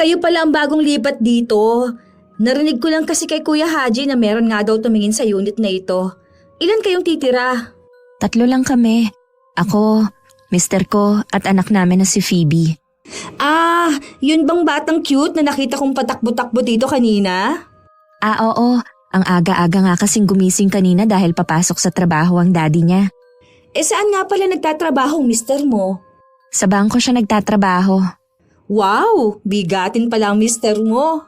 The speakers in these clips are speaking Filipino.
Kayo pala ang bagong lipat dito. Narinig ko lang kasi kay Kuya Haji na meron nga daw tumingin sa unit na ito. Ilan kayong titira? 3 lang kami. Ako, mister ko at anak namin na si Phoebe. Ah, yun bang batang cute na nakita kong patakbo-takbo dito kanina? Oo. Ang aga-aga nga kasing gumising kanina dahil papasok sa trabaho ang daddy niya. Saan nga pala nagtatrabaho ang mister mo? Sa bangko siya nagtatrabaho. Wow, bigatin pala ang mister mo.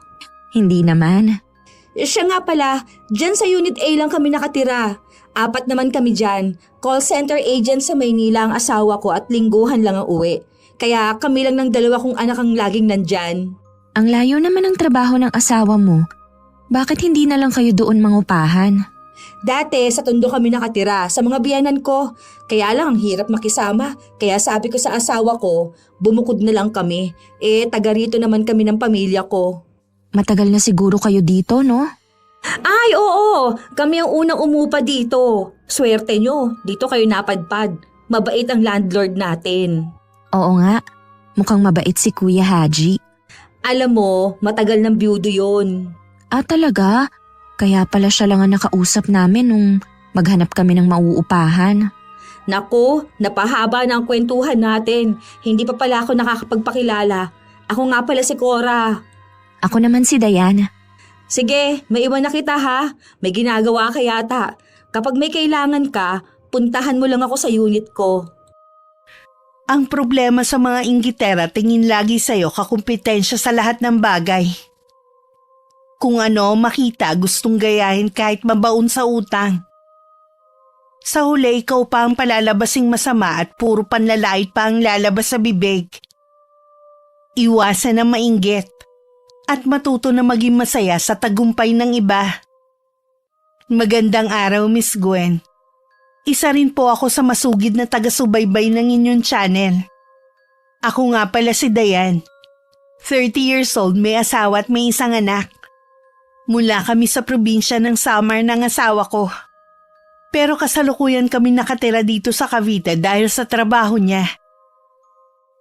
Hindi naman. Siya nga pala, dyan sa Unit A lang kami nakatira. 4 naman kami dyan. Call center agent sa Maynila ang asawa ko at lingguhan lang ang uwi. Kaya kami lang ng 2 kong anak ang laging nandyan. Ang layo naman ng trabaho ng asawa mo. Bakit hindi na lang kayo doon mangupahan? Dati sa Tondo kami nakatira sa mga biyanan ko. Kaya lang ang hirap makisama. Kaya sabi ko sa asawa ko, bumukod na lang kami. Taga rito naman kami ng pamilya ko. Matagal na siguro kayo dito, no? Ay, oo. Kami ang unang umupa dito. Swerte nyo, dito kayo napadpad. Mabait ang landlord natin. Oo nga. Mukhang mabait si Kuya Haji. Alam mo, matagal ng biyudo yun. Talaga? Kaya pala siya lang ang nakausap namin nung maghanap kami ng mauupahan. Naku, napahaba na ang kwentuhan natin. Hindi pa pala ako nakakapagpakilala. Ako nga pala si Cora. Ako naman si Dayan. Sige, maiwan na kita ha. May ginagawa ka yata. Kapag may kailangan ka, puntahan mo lang ako sa unit ko. Ang problema sa mga inggitera tingin lagi sa'yo kakumpetensya sa lahat ng bagay. Kung ano makita gustong gayahin kahit mabaon sa utang. Sa huli ikaw pa ang palalabasing masama at puro panlalait pa ang lalabas sa bibig. Iwasan ang mainggit at matuto na maging masaya sa tagumpay ng iba. Magandang araw, Miss Gwen. Isa rin po ako sa masugid na taga-subaybay ng inyong channel. Ako nga pala si Dayan. 30 years old, may asawa at may isang anak. Mula kami sa probinsya ng Samar ng asawa ko. Pero kasalukuyan kami nakatira dito sa Cavite dahil sa trabaho niya.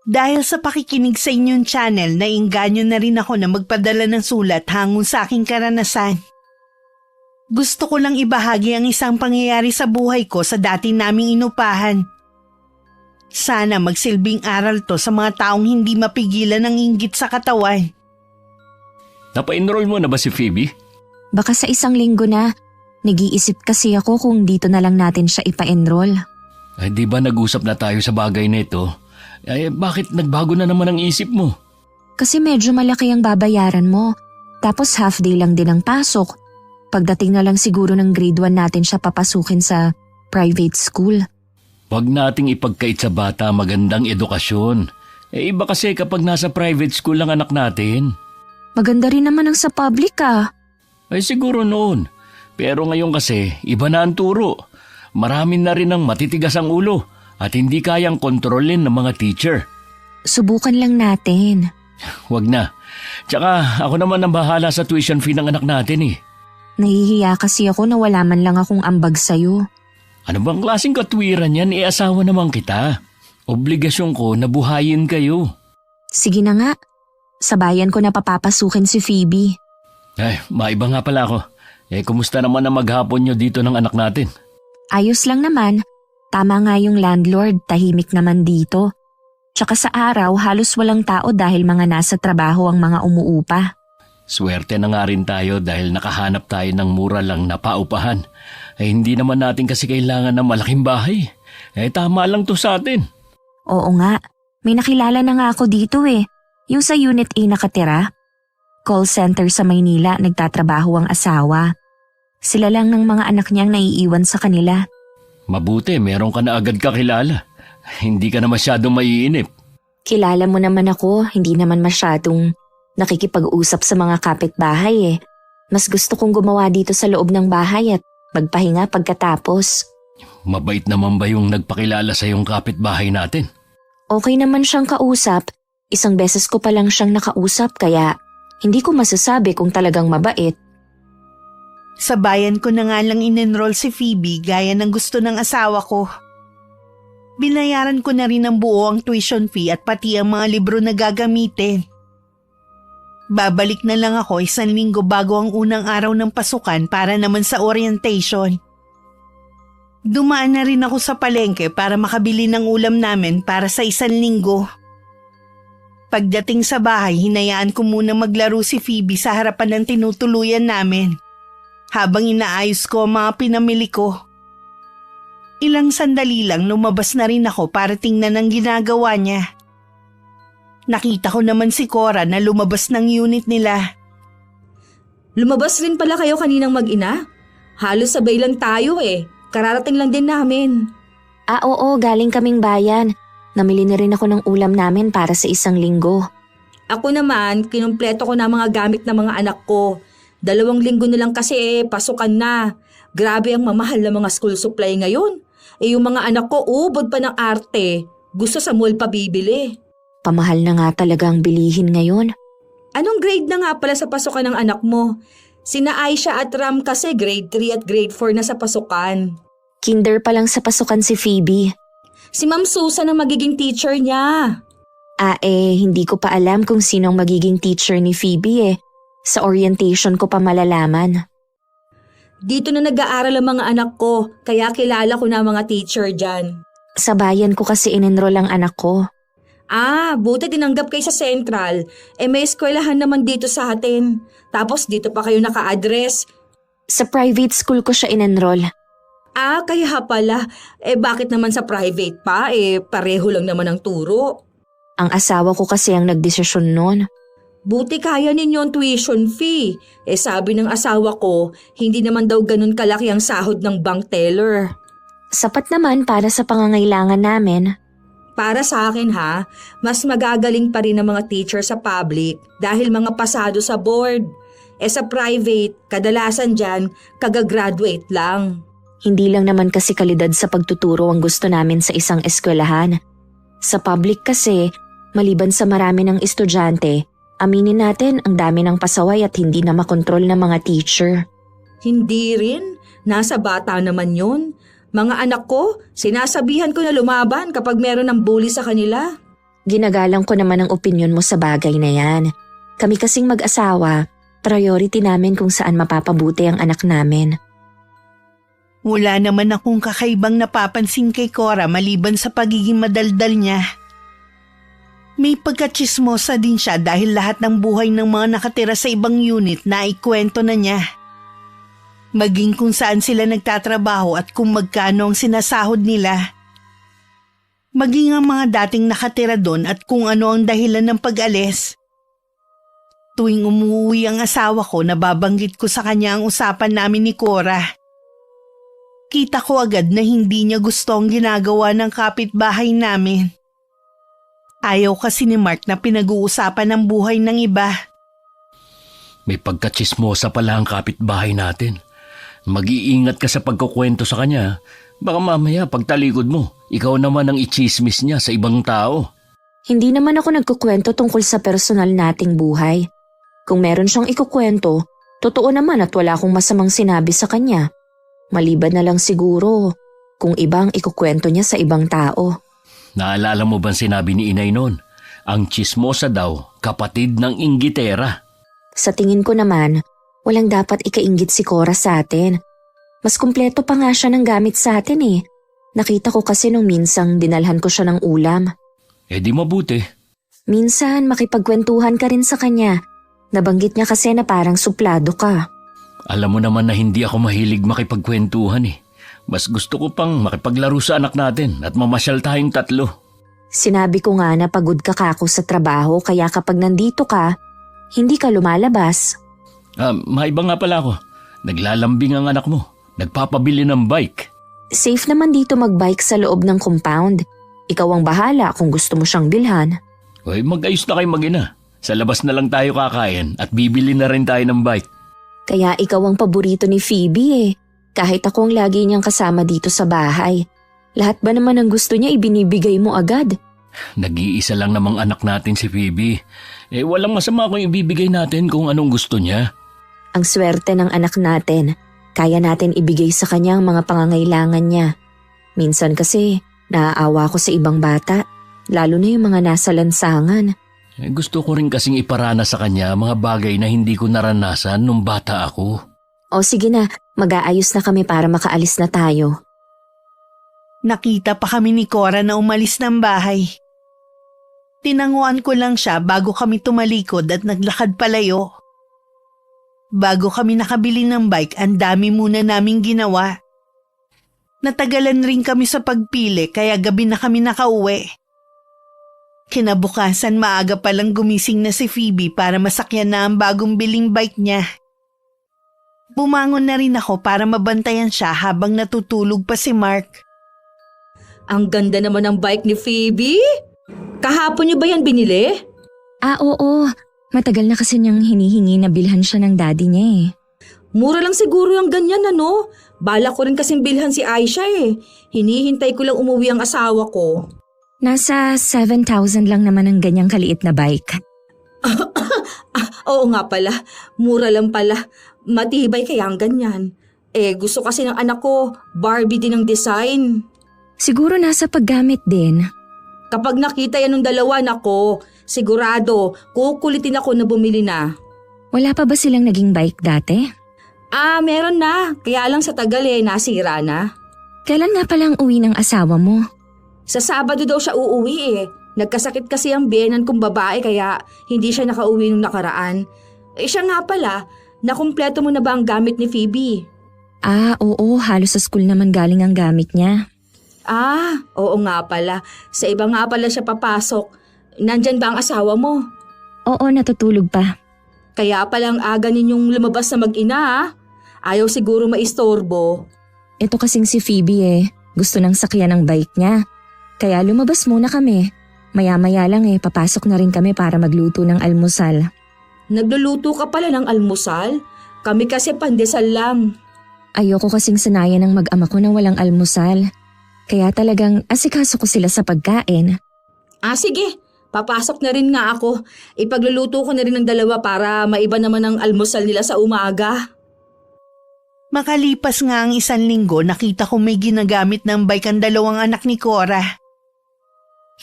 Dahil sa pakikinig sa inyong channel, nainganyo na rin ako na magpadala ng sulat hangon sa aking karanasan. Gusto ko lang ibahagi ang isang pangyayari sa buhay ko sa dati naming inupahan. Sana magsilbing aral to sa mga taong hindi mapigilan ng inggit sa katawan. Napa-enroll mo na ba si Phoebe? Baka sa 1 linggo na. Nag-iisip kasi ako kung dito na lang natin siya ipa-enroll. Ay, di ba nag-usap na tayo sa bagay na ito? Bakit nagbago na naman ang isip mo? Kasi medyo malaki ang babayaran mo. Tapos half day lang din ang pasok. Pagdating na lang siguro ng grade 1 natin siya papasukin sa private school. Huwag nating ipagkait sa bata magandang edukasyon. Iba kasi kapag nasa private school lang anak natin. Maganda rin naman ang sa public Ay siguro noon. Pero ngayon kasi iba na ang turo. Marami na rin ang matitigas ang ulo at hindi kayang kontrolin ng mga teacher. Subukan lang natin. Huwag na. Tsaka ako naman ang bahala sa tuition fee ng anak natin Nahihiya kasi ako na wala man lang akong ambag sa'yo. Ano bang klaseng katwiran yan? Asawa naman kita. Obligasyon ko na buhayin kayo. Sige na nga. Sabayan ko na papapasukin si Phoebe. Ay, maiba nga pala ako. Kumusta naman ang maghapon nyo dito ng anak natin? Ayos lang naman. Tama nga yung landlord, tahimik naman dito. Tsaka sa araw, halos walang tao dahil mga nasa trabaho ang mga umuupa. Swerte na nga rin tayo dahil nakahanap tayo ng mura lang na paupahan. Hindi naman natin kasi kailangan ng malaking bahay. Tama lang to sa atin. Oo nga. May nakilala na nga ako dito Yung sa Unit A nakatira. Call center sa Maynila, nagtatrabaho ang asawa. Sila lang ng mga anak niyang naiiwan sa kanila. Mabuti, meron ka na agad kakilala. Hindi ka na masyadong maiinip. Kilala mo naman ako, hindi naman masyadong nakikipag-usap sa mga kapitbahay Mas gusto kong gumawa dito sa loob ng bahay at magpahinga pagkatapos. Mabait naman ba yung nagpakilala sa yung kapitbahay natin? Okay naman siyang kausap. 1 beses ko pa lang siyang nakausap kaya hindi ko masasabi kung talagang mabait. Sa bayan ko na nga lang in-enroll si Phoebe gaya ng gusto ng asawa ko. Binayaran ko na rin ng buo ang tuition fee at pati ang mga libro na gagamitin. Babalik na lang ako 1 linggo bago ang unang araw ng pasukan para naman sa orientation. Dumaan na rin ako sa palengke para makabili ng ulam namin para sa 1 linggo. Pagdating sa bahay, hinayaan ko muna maglaro si Phoebe sa harapan ng tinutuluyan namin habang inaayos ko ang mga pinamili ko. Ilang sandali lang lumabas na rin ako para tingnan ang ginagawa niya. Nakita ko naman si Cora na lumabas ng unit nila. Lumabas rin pala kayo kaninang mag-ina? Halos sabay lang tayo eh. Kararating lang din namin. Oo, galing kaming bayan. Namili na rin ako ng ulam namin para sa 1 linggo. Ako naman, kinumpleto ko na mga gamit ng mga anak ko. 2 linggo na lang kasi pasukan na. Grabe ang mamahal na mga school supply ngayon. Yung mga anak ko ubod pa ng arte. Gusto sa mall pa bibili. Pamahal na nga talaga ang bilihin ngayon. Anong grade na nga pala sa pasukan ng anak mo? Sina Aisha at Ram kasi grade 3 at grade 4 na sa pasukan. Kinder pa lang sa pasukan si Phoebe. Si Ma'am Susan ang magiging teacher niya. Hindi ko pa alam kung sinong magiging teacher ni Phoebe eh. Sa orientation ko pa malalaman. Dito na nag-aaral ang mga anak ko, kaya kilala ko na mga teacher dyan. Sa bayan ko kasi in-enroll ang anak ko. Buti tinanggap kayo sa Central. May eskwelahan naman dito sa atin. Tapos dito pa kayo naka-address. Sa private school ko siya in-enroll. Kaya pala. Bakit naman sa private pa? Pareho lang naman ang turo. Ang asawa ko kasi ang nagdesisyon nun. Buti kaya ninyo ang tuition fee. Sabi ng asawa ko, hindi naman daw ganun kalaki ang sahod ng bank teller. Sapat naman para sa pangangailangan namin. Para sa akin mas magagaling pa rin ang mga teacher sa public dahil mga pasado sa board. Sa private, kadalasan dyan, kagagraduate lang. Hindi lang naman kasi kalidad sa pagtuturo ang gusto namin sa isang eskwelahan. Sa public kasi, maliban sa marami ng estudyante, aminin natin ang dami ng pasaway at hindi na makontrol ng mga teacher. Hindi rin. Nasa bata naman yun. Mga anak ko, sinasabihan ko na lumaban kapag meron ng bully sa kanila. Ginagalang ko naman ang opinyon mo sa bagay na yan. Kami kasing mag-asawa, priority namin kung saan mapapabuti ang anak namin. Wala naman akong kakaibang napapansin kay Cora maliban sa pagiging madaldal niya. May pagkatsismosa din siya dahil lahat ng buhay ng mga nakatira sa ibang unit na ikwento na niya. Maging kung saan sila nagtatrabaho at kung magkano ang sinasahod nila. Maging ang mga dating nakatira doon at kung ano ang dahilan ng pag-alis. Tuwing umuwi ang asawa ko, nababanggit ko sa kanya ang usapan namin ni Cora. Kita ko agad na hindi niya gusto ang ginagawa ng kapitbahay namin. Ayaw kasi ni Mark na pinag-uusapan ang buhay ng iba. May pagkatsismosa pala ang kapitbahay natin. Mag-iingat ka sa pagkukwento sa kanya. Baka mamaya pagtalikod mo, ikaw naman ang ichismis niya sa ibang tao. Hindi naman ako nagkukwento tungkol sa personal nating buhay. Kung meron siyang ikukwento, totoo naman at wala akong masamang sinabi sa kanya. Maliban na lang siguro kung ibang ikukwento niya sa ibang tao. Naalala mo bang sinabi ni inay noon? Ang chismosa daw, kapatid ng inggitera. Sa tingin ko naman, walang dapat ikainggit si Cora sa atin. Mas kumpleto pa nga siya ng gamit sa atin eh. Nakita ko kasi nung minsang dinalhan ko siya ng ulam. Di mabuti. Minsan makipagkwentuhan ka rin sa kanya. Nabanggit niya kasi na parang suplado ka. Alam mo naman na hindi ako mahilig makipagkwentuhan eh. Mas gusto ko pang makipaglaro sa anak natin at mamasyal tayong 3. Sinabi ko nga na pagod ka kako sa trabaho kaya kapag nandito ka, hindi ka lumalabas. Maiba nga pala ako. Naglalambing ang anak mo. Nagpapabili ng bike. Safe naman dito magbike sa loob ng compound. Ikaw ang bahala kung gusto mo siyang bilhan. Mag-ayos na kayo mag-ina. Sa labas na lang tayo kakain at bibili na rin tayo ng bike. Kaya ikaw ang paborito ni Phoebe eh. Kahit ako ang lagi niyang kasama dito sa bahay. Lahat ba naman ang gusto niya ibinibigay mo agad? Nag-iisa lang namang anak natin si Phoebe. Walang masama kung ibibigay natin kung anong gusto niya. Ang swerte ng anak natin. Kaya natin ibigay sa kanya ang mga pangangailangan niya. Minsan kasi, naaawa ko sa ibang bata. Lalo na yung mga nasa lansangan. Gusto ko rin kasing iparana sa kanya mga bagay na hindi ko naranasan nung bata ako. O sige na, mag-aayos na kami para makaalis na tayo. Nakita pa kami ni Cora na umalis ng bahay. Tinanguan ko lang siya bago kami tumalikod at naglakad palayo. Bago kami nakabili ng bike, ang dami muna naming ginawa. Natagalan rin kami sa pagpili kaya gabi na kami nakauwi. Kinabukasan maaga palang gumising na si Phoebe para masakyan na ang bagong biling bike niya. Bumangon na rin ako para mabantayan siya habang natutulog pa si Mark. Ang ganda naman ng bike ni Phoebe. Kahapon niyo ba yan binili? Oo. Matagal na kasi niyang hinihingi na bilhan siya ng daddy niya eh. Mura lang siguro yung ganyan ano. Bala ko rin kasing bilhan si Aisha eh. Hinihintay ko lang umuwi ang asawa ko. Nasa 7,000 lang naman ang ganyang kaliit na bike. Oo nga pala, mura lang pala. Matibay kaya ang ganyan. Gusto kasi ng anak ko, Barbie din ang design. Siguro nasa paggamit din. Kapag nakita yan ng dalawa, nako, sigurado, kukulitin ako na bumili na. Wala pa ba silang naging bike dati? Meron na. Kaya lang sa tagal nasira na. Kailan nga palang uwi ng asawa mo? Sa Sabado daw siya uuwi eh. Nagkasakit kasi ang biyenan kong babae kaya hindi siya nakauwi nung nakaraan. Siya nga pala, nakumpleto mo na ba ang gamit ni Phoebe? Oo, halos sa school naman galing ang gamit niya. Oo nga pala. Sa iba nga pala siya papasok. Nandyan ba ang asawa mo? Oo, natutulog pa. Kaya palang aga ninyong lumabas na mag-ina Ayaw siguro maistorbo. Ito kasing si Phoebe gusto nang sakyan ng bike niya. Kaya lumabas muna kami. Maya-maya lang papasok na rin kami para magluto ng almusal. Nagluluto ka pala ng almusal? Kami kasi pandesal lang. Ayoko kasing sanayan ng mag-ama ko na walang almusal. Kaya talagang asikaso ko sila sa pagkain. Sige. Papasok na rin nga ako. Ipagluluto ko na rin ng dalawa para maiba naman ang almusal nila sa umaga. Makalipas nga ang 1 linggo, nakita ko may ginagamit ng bike ang dalawang anak ni Cora.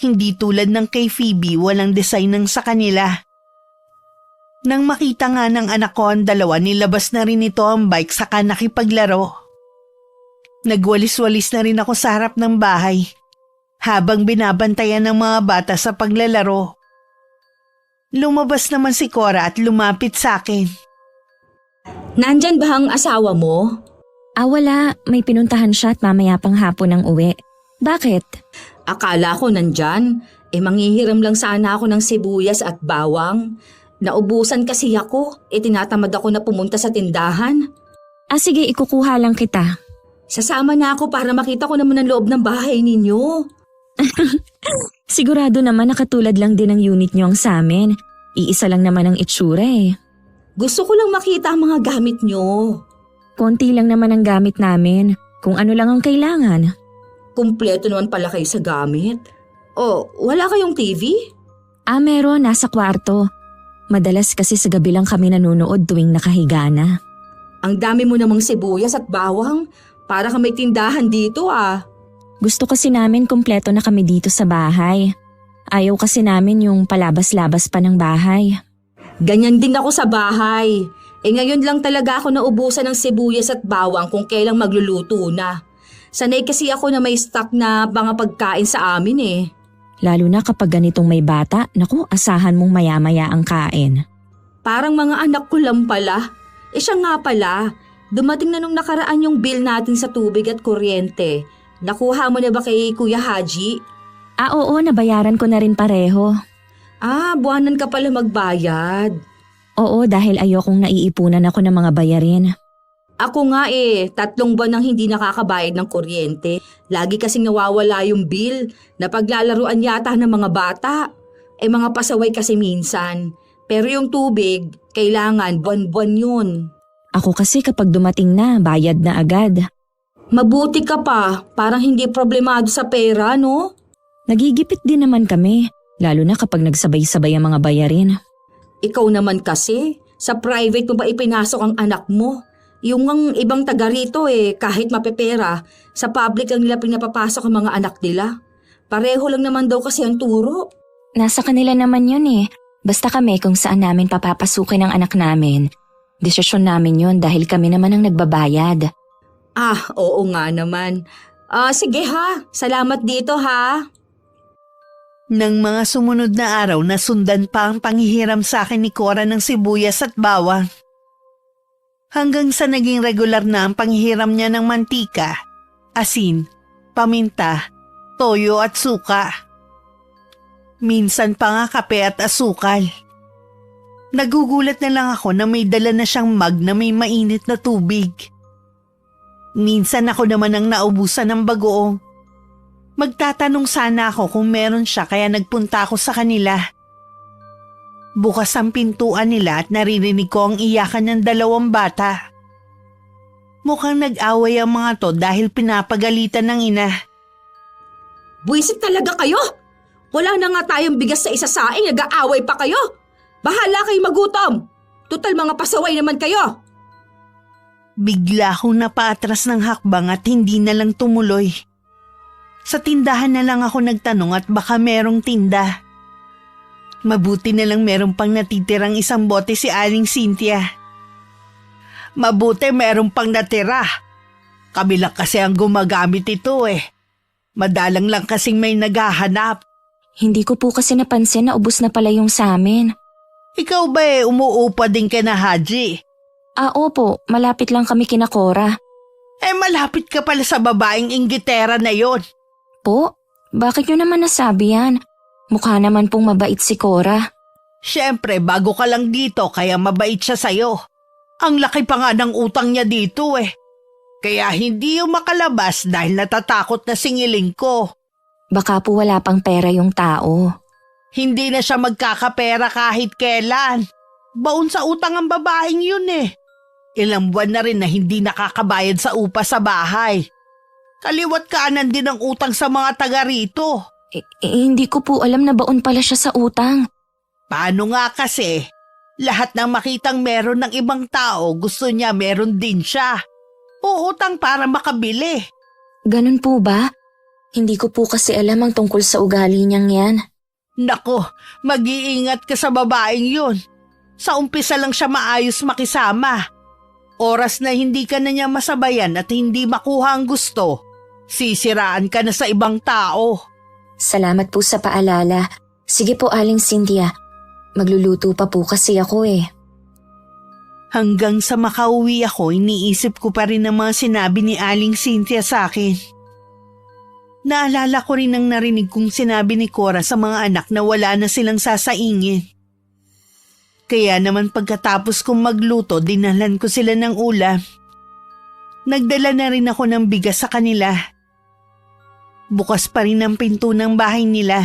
Hindi tulad ng kay Phoebe, walang design ng sa kanila. Nang makita nga ng anak ko ang dalawa, nilabas na rin ito ang bike saka nakipaglaro. Nagwalis-walis na rin ako sa harap ng bahay habang binabantayan ng mga bata sa paglalaro. Lumabas naman si Cora at lumapit sa akin. Nandyan ba ang asawa mo? Wala. May pinuntahan siya at mamaya pang hapon ang uwi. Bakit? Akala ko nandyan. Manghihiram lang sana ako ng sibuyas at bawang. Naubusan kasi ako. Tinatamad ako na pumunta sa tindahan. Sige, ikukuha lang kita. Sasama na ako para makita ko naman ang loob ng bahay ninyo. Sigurado naman nakatulad lang din ang unit niyo ang sa amin. Iisa lang naman ang itsura Gusto ko lang makita ang mga gamit nyo. Konti lang naman ang gamit namin. Kung ano lang ang kailangan. Kumpleto naman pala kayo sa gamit. Wala kayong TV? Meron. Nasa kwarto. Madalas kasi sa gabi lang kami nanonood tuwing nakahiga na. Ang dami mo namang sibuyas at bawang. Para ka may tindahan dito Gusto kasi namin kumpleto na kami dito sa bahay. Ayaw kasi namin yung palabas-labas pa ng bahay. Ganyan din ako sa bahay. Ngayon lang talaga ako naubusan ng sibuyas at bawang kung kailang magluluto na. Sanay kasi ako na may stock na mga pagkain sa amin Lalo na kapag ganitong may bata, naku, asahan mong maya-maya ang kain. Parang mga anak ko lang pala. Siya nga pala, dumating na nung nakaraan yung bill natin sa tubig at kuryente. Nakuha mo na ba kay Kuya Haji? Oo, nabayaran ko na rin pareho. Buwanan ka pala magbayad. Oo, dahil ayokong naiipunan ako ng mga bayarin. Ako nga 3 buwan nang hindi nakakabayad ng kuryente. Lagi kasing nawawala yung bill. Napaglalaruan yata ng mga bata. Mga pasaway kasi minsan. Pero yung tubig, kailangan buwan-buwan yun. Ako kasi kapag dumating na, bayad na agad. Mabuti ka pa, parang hindi problemado sa pera, no? Nagigipit din naman kami, lalo na kapag nagsabay-sabay ang mga bayarin. Ikaw naman kasi, sa private mo ba ipinasok ang anak mo? Yung ang ibang taga rito kahit mapepera, sa public lang nila pinapapasok ang mga anak nila. Pareho lang naman daw kasi ang turo. Nasa kanila naman yun eh. Basta kami kung saan namin papapasukin ang anak namin. Desisyon namin yun dahil kami naman ang nagbabayad. Oo nga naman. Sige ha, salamat dito ha. Nang mga sumunod na araw, nasundan pa ang panghihiram sa akin ni Cora ng sibuyas at bawang. Hanggang sa naging regular na ang panghihiram niya ng mantika, asin, paminta, toyo at suka. Minsan pa nga kape at asukal. Nagugulat na lang ako na may dala na siyang mug na may mainit na tubig. Minsan ako naman ang naubusan ng bagoong. Magtatanong sana ako kung meron siya kaya nagpunta ako sa kanila. Bukas ang pintuan nila at naririnig ko ang iyakan ng 2 bata. Mukhang nag-away ang mga to dahil pinapagalitan ng ina. Buwisit talaga kayo! Wala na nga tayong bigas sa isasaing, nag-aaway pa kayo! Bahala kayo magutom! Tutal mga pasaway naman kayo! Bigla akong napaatras ng hakbang at hindi na lang tumuloy. Sa tindahan na lang ako nagtanong at baka merong tinda. Mabuti na lang meron pang natitirang 1 bote si Aling Cynthia. Mabuti meron pang natira. Kami lang kasi ang gumagamit ito eh. Madalang lang kasing may naghahanap. Hindi ko po kasi napansin na ubos na pala yung sa amin. Ikaw ba umuupa din ka na, Haji? Opo, malapit lang kami kina Cora. Malapit ka pala sa babaeng inggitera na yon. Po, bakit nyo naman nasabi yan? Mukha naman pong mabait si Cora. Siyempre, bago ka lang dito kaya mabait siya sa'yo. Ang laki pa nga ng utang niya dito eh. Kaya hindi yung makalabas dahil natatakot na singiling ko. Baka po wala pang pera yung tao. Hindi na siya magkakapera kahit kailan. Baon sa utang ang babaeng yun eh. Ilang buwan na rin na hindi nakakabayad sa upa sa bahay. Kaliwat kanan din ang utang sa mga taga rito. Hindi ko po alam na baon pala siya sa utang. Paano nga kasi? Lahat ng makitang meron ng ibang tao gusto niya meron din siya. Uutang para makabili. Ganun po ba? Hindi ko po kasi alam ang tungkol sa ugali niyang yan. Nako, mag-iingat ka sa babaeng yun. Sa umpisa lang siya maayos makisama. Oras na hindi ka na niya masabayan at hindi makuha ang gusto, sisiraan ka na sa ibang tao. Salamat po sa paalala. Sige po, Aling Cynthia. Magluluto pa po kasi ako eh. Hanggang sa makauwi ako, iniisip ko pa rin ang mga sinabi ni Aling Cynthia sa akin. Naalala ko rin ang narinig kong sinabi ni Cora sa mga anak na wala na silang sasaingin. Kaya naman pagkatapos kong magluto, dinalhan ko sila ng ulam. Nagdala na rin ako ng bigas sa kanila. Bukas pa rin ang pinto ng bahay nila.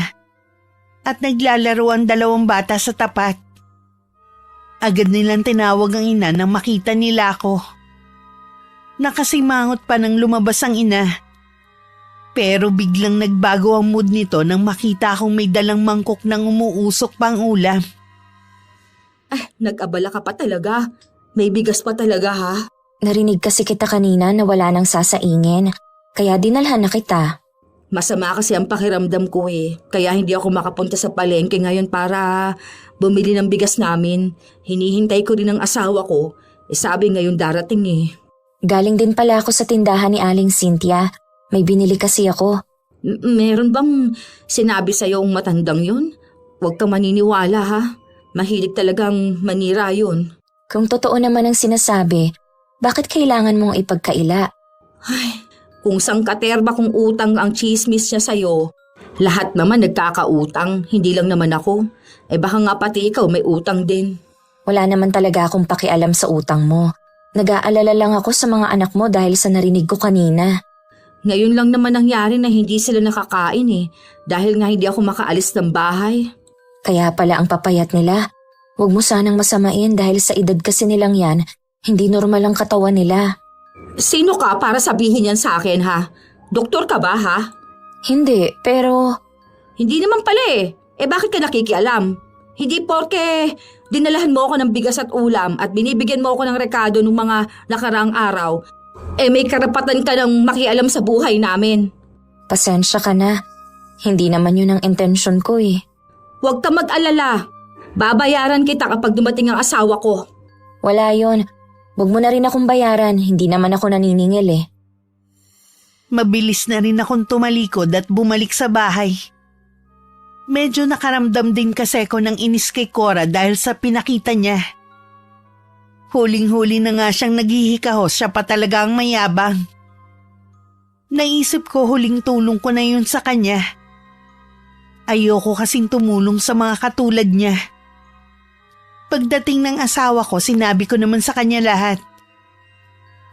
At naglalaro ang 2 bata sa tapat. Agad nilang tinawag ang ina nang makita nila ako. Nakasimangot pa nang lumabas ang ina. Pero biglang nagbago ang mood nito nang makita akong may dalang mangkok ng umuusok pang ulam. Nag-abala ka pa talaga. May bigas pa talaga ha. Narinig kasi kita kanina na wala nang sasaingin. Kaya dinalhan na kita. Masama kasi ang pakiramdam ko eh. Kaya hindi ako makapunta sa palengke ngayon para bumili ng bigas namin. Hinihintay ko rin ang asawa ko. Sabi ngayon darating eh. Galing din pala ako sa tindahan ni Aling Cynthia. May binili kasi ako. Meron bang sinabi sa'yo ang matandang yun? Huwag kang maniniwala ha. Mahilig talagang manira yun. Kung totoo naman ang sinasabi, bakit kailangan mong ipagkaila? Kung sangkaterba kung utang ang chismis niya sa'yo, lahat naman nagkakautang, hindi lang naman ako. Baka nga pati ikaw may utang din. Wala naman talaga akong pakialam sa utang mo. Nag-aalala lang ako sa mga anak mo dahil sa narinig ko kanina. Ngayon lang naman nangyari na hindi sila nakakain eh, dahil nga hindi ako makaalis ng bahay. Kaya pala ang papayat nila. Huwag mo sanang masamain dahil sa edad kasi nilang yan, hindi normal ang katawan nila. Sino ka para sabihin yan sa akin ha? Doktor ka ba ha? Hindi, pero... Hindi naman pala eh. Bakit ka nakikialam? Hindi porke dinalahan mo ako ng bigas at ulam at binibigyan mo ako ng rekado ng mga nakaraang araw, may karapatan ka ng makialam sa buhay namin. Pasensya ka na. Hindi naman yun ang intensyon ko eh. Huwag ka mag-alala. Babayaran kita kapag dumating ang asawa ko. Wala yon. Huwag mo na rin akong bayaran, hindi naman ako naniningil eh. Mabilis na rin akong tumalikod at bumalik sa bahay. Medyo nakaramdam din kasi ako ng inis kay Cora dahil sa pinakita niya. Huling-huli na nga siyang naghihikahos, siya pa talaga ang mayabang. Naisip ko huling tulong ko na yun sa kanya. Ayoko kasing tumulong sa mga katulad niya. Pagdating ng asawa ko, sinabi ko naman sa kanya lahat.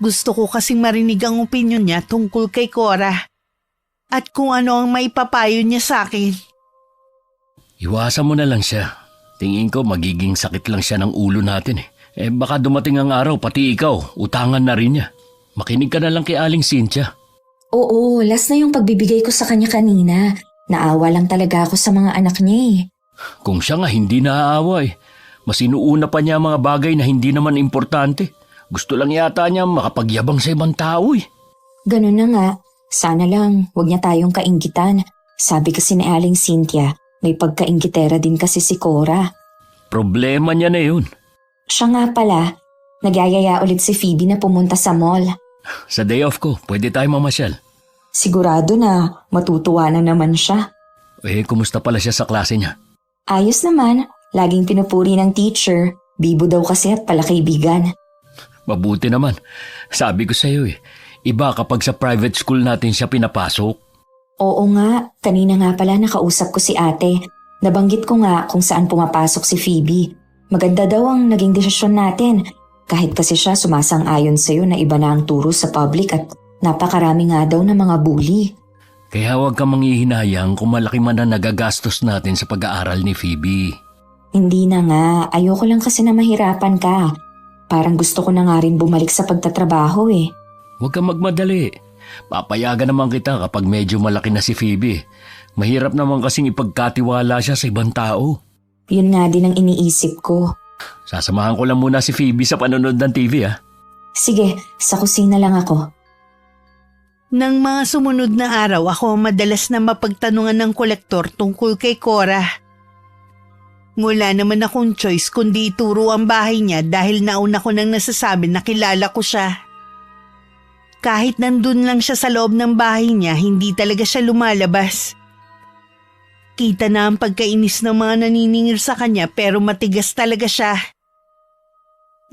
Gusto ko kasing marinig ang opinyon niya tungkol kay Cora at kung ano ang maipapayo niya sa akin. Iwasan mo na lang siya. Tingin ko magiging sakit lang siya ng ulo natin eh. Baka dumating ang araw pati ikaw, utangan na rin niya. Makinig ka na lang kay Aling Cynthia. Oo, last na yung pagbibigay ko sa kanya kanina. Naawa lang talaga ako sa mga anak niya eh. Kung siya nga hindi naaawa eh. Mas inuuna pa niya ang mga bagay na hindi naman importante. Gusto lang yata niya makapagyabang sa ibang tao eh. Ganun na nga. Sana lang, huwag niya tayong kainggitan. Sabi kasi ni Aling Cynthia, may pagkainggitera din kasi si Cora. Problema niya na yun. Siya nga pala, nagyayaya ulit si Phoebe na pumunta sa mall. Sa day off ko, pwede tayo mamasyal. Sigurado na matutuwa na naman siya. Kumusta pala siya sa klase niya? Ayos naman, laging pinupuri ng teacher. Bibo daw kasi at pala kaibigan. Mabuti naman. Sabi ko sa'yo iba kapag sa private school natin siya pinapasok. Oo nga, kanina nga pala nakausap ko si ate. Nabanggit ko nga kung saan pumapasok si Phoebe. Maganda daw ang naging desisyon natin. Kahit kasi siya sumasang-ayon sa'yo na iba na ang turo sa public at napakarami nga daw ng mga bully. Kaya huwag kang manghihinayang kung malaki man na nagagastos natin sa pag-aaral ni Phoebe. Hindi na nga, ayoko lang kasi na mahirapan ka. Parang gusto ko na nga rin bumalik sa pagtatrabaho eh. Huwag kang magmadali. Papayagan naman kita kapag medyo malaki na si Phoebe. Mahirap naman kasing ipagkatiwala siya sa ibang tao. Yun nga din ang iniisip ko. Sasamahan ko lang muna si Phoebe sa panonood ng TV Sige, sa kusina lang ako. Nang mga sumunod na araw, ako madalas na mapagtanungan ng kolektor tungkol kay Cora. Wala naman akong choice kundi ituro ang bahay niya dahil nauna ko nang nasasabi na kilala ko siya. Kahit nandun lang siya sa loob ng bahay niya, hindi talaga siya lumalabas. Kita na ang pagkainis ng mga naniningil sa kanya pero matigas talaga siya.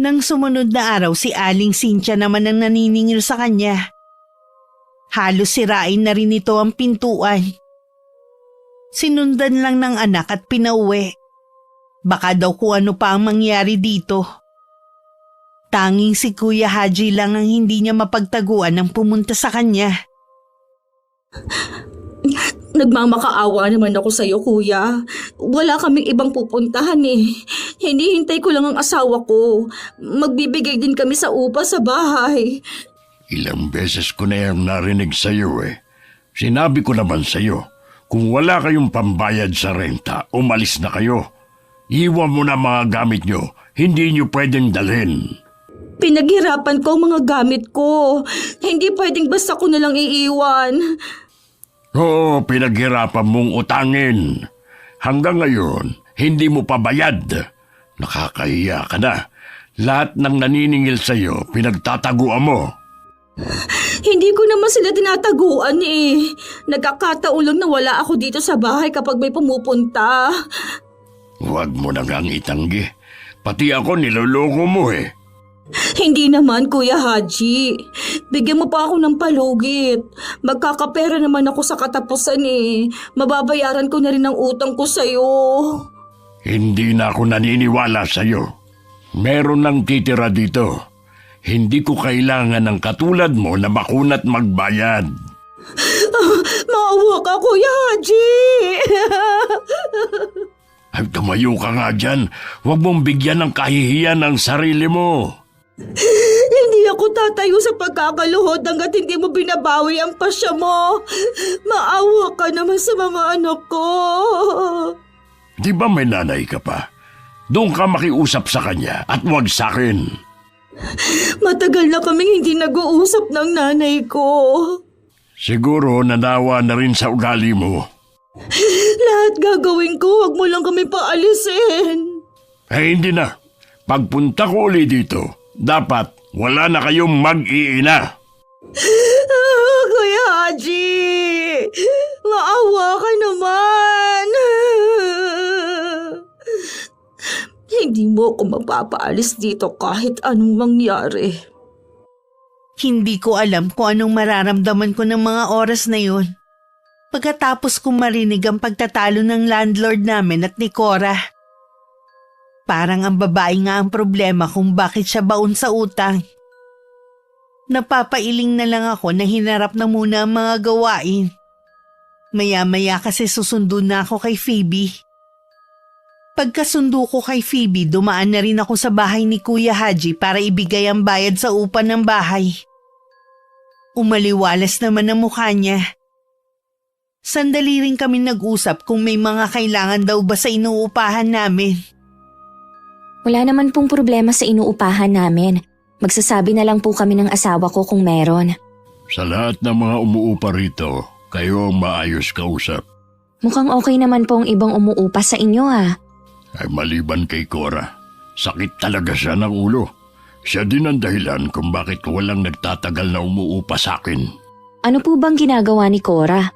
Nang sumunod na araw, si Aling Cynthia naman ang naniningil sa kanya. Halos sirain na rin ito ang pintuan. Sinundan lang ng anak at pinauwi. Baka daw kung ano pa ang mangyari dito. Tanging si Kuya Haji lang ang hindi niya mapagtaguan nang pumunta sa kanya. Nagmamakaawa naman ako sa'yo, kuya. Wala kaming ibang pupuntahan eh. Hinihintay ko lang ang asawa ko. Magbibigay din kami sa upa sa bahay. Ilang beses ko na yung narinig sa'yo eh. Sinabi ko naman sa'yo, kung wala kayong pambayad sa renta, umalis na kayo. Iwan mo na mga gamit nyo, hindi nyo pwedeng dalhin. Pinaghirapan ko ang mga gamit ko. Hindi pwedeng basta ko na lang iiwan. Oo, pinaghirapan mong utangin. Hanggang ngayon, hindi mo pa bayad. Nakakahiya ka na. Lahat ng naniningil sa'yo, pinagtataguan mo. Hindi ko naman sila tinataguan eh. Nagkakataon lang na wala ako dito sa bahay kapag may pumupunta. Huwag mo na ngang itanggi. Pati ako niloloko mo eh. Hindi naman, Kuya Haji. Bigyan mo pa ako ng palugit. Magkakapera naman ako sa katapusan eh. Mababayaran ko na rin ang utang ko sa'yo. Hindi na ako naniniwala sa'yo. Meron nang titira dito. Hindi ko kailangan ng katulad mo na makunat magbayad. Maawa ka, Kuya Haji. Ay, tumayo ka nga dyan. Huwag mong bigyan ng kahihiyan ang sarili mo. Hindi ako tatayo sa pagkakaluhod hanggat hindi mo binabawi ang pasya mo. Maawa ka naman sa mga anak ko. Di ba may nanay ka pa? Doon ka makiusap sa kanya at huwag sa akin. Matagal na kaming hindi nag-uusap ng nanay ko. Siguro nanawa na rin sa ugali mo. Lahat gagawin ko, wag mo lang kami paalisin. Hindi na. Pagpunta ko uli dito, dapat wala na kayong mag-iina. Kuya Haji, maawa ka naman. Hindi mo ako mapapaalis dito kahit anong mangyari. Hindi ko alam kung anong mararamdaman ko ng mga oras na yun. Pagkatapos kong marinig ang pagtatalo ng landlord namin at ni Cora. Parang ang babae nga ang problema kung bakit siya baon sa utang. Napapailing na lang ako na hinarap na muna ang mga gawain. Maya-maya kasi susundo na ako kay Phoebe. Pagkasundo ko kay Phoebe, dumaan na rin ako sa bahay ni Kuya Haji para ibigay ang bayad sa upa ng bahay. Umaliwalas naman ang mukha niya. Sandali rin kami nag-usap kung may mga kailangan daw ba sa inuupahan namin. Wala naman pong problema sa inuupahan namin. Magsasabi na lang po kami ng asawa ko kung meron. Sa lahat ng mga umuupa rito, kayo ang maayos kausap. Mukhang okay naman po ang ibang umuupa sa inyo Ay maliban kay Cora, sakit talaga siya ng ulo. Siya din ang dahilan kung bakit walang nagtatagal na umuupa sa akin. Ano po bang ginagawa ni Cora?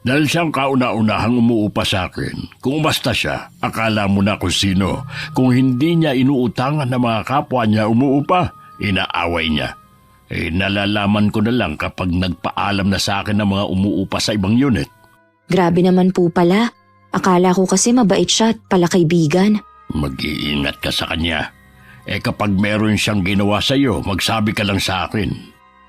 Dahil siyang kauna-unahang umuupa sa akin, kung basta siya, akala mo na kung sino. Kung hindi niya inuutangan ng mga kapwa niya umuupa, inaaway niya. Nalalaman ko na lang kapag nagpaalam na sa akin ng mga umuupa sa ibang unit. Grabe naman po pala. Akala ko kasi mabait siya at pala kaibigan. Mag-iingat ka sa kanya. Kapag meron siyang ginawa sa iyo, magsabi ka lang sa akin.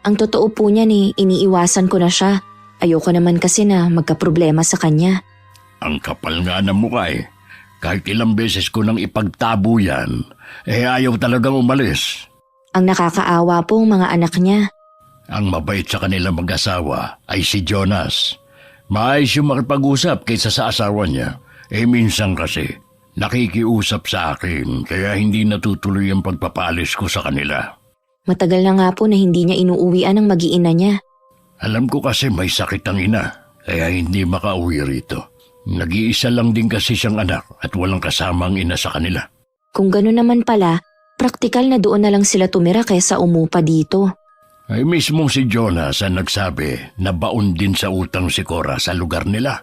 Ang totoo po niya iniiwasan ko na siya. Ayoko naman kasi na magkaproblema sa kanya. Ang kapal nga ng mukha Kahit ilang beses ko nang ipagtabo yan, ayaw talagang umalis. Ang nakakaawa po ang mga anak niya. Ang mabait sa kanilang mag-asawa ay si Jonas. Maayos yung makipag-usap kaysa sa asawa niya. Minsan kasi, nakikiusap sa akin kaya hindi natutuloy ang pagpapaalis ko sa kanila. Matagal na nga po na hindi niya inuuwian ang mag-iina niya. Alam ko kasi may sakit ang ina, kaya hindi makauwi rito. Nag-iisa lang din kasi siyang anak at walang kasama ang ina sa kanila. Kung gano'n naman pala, praktikal na doon na lang sila tumira kaysa umupa dito. Ay mismong si Jonas ang nagsabi na baon din sa utang si Cora sa lugar nila.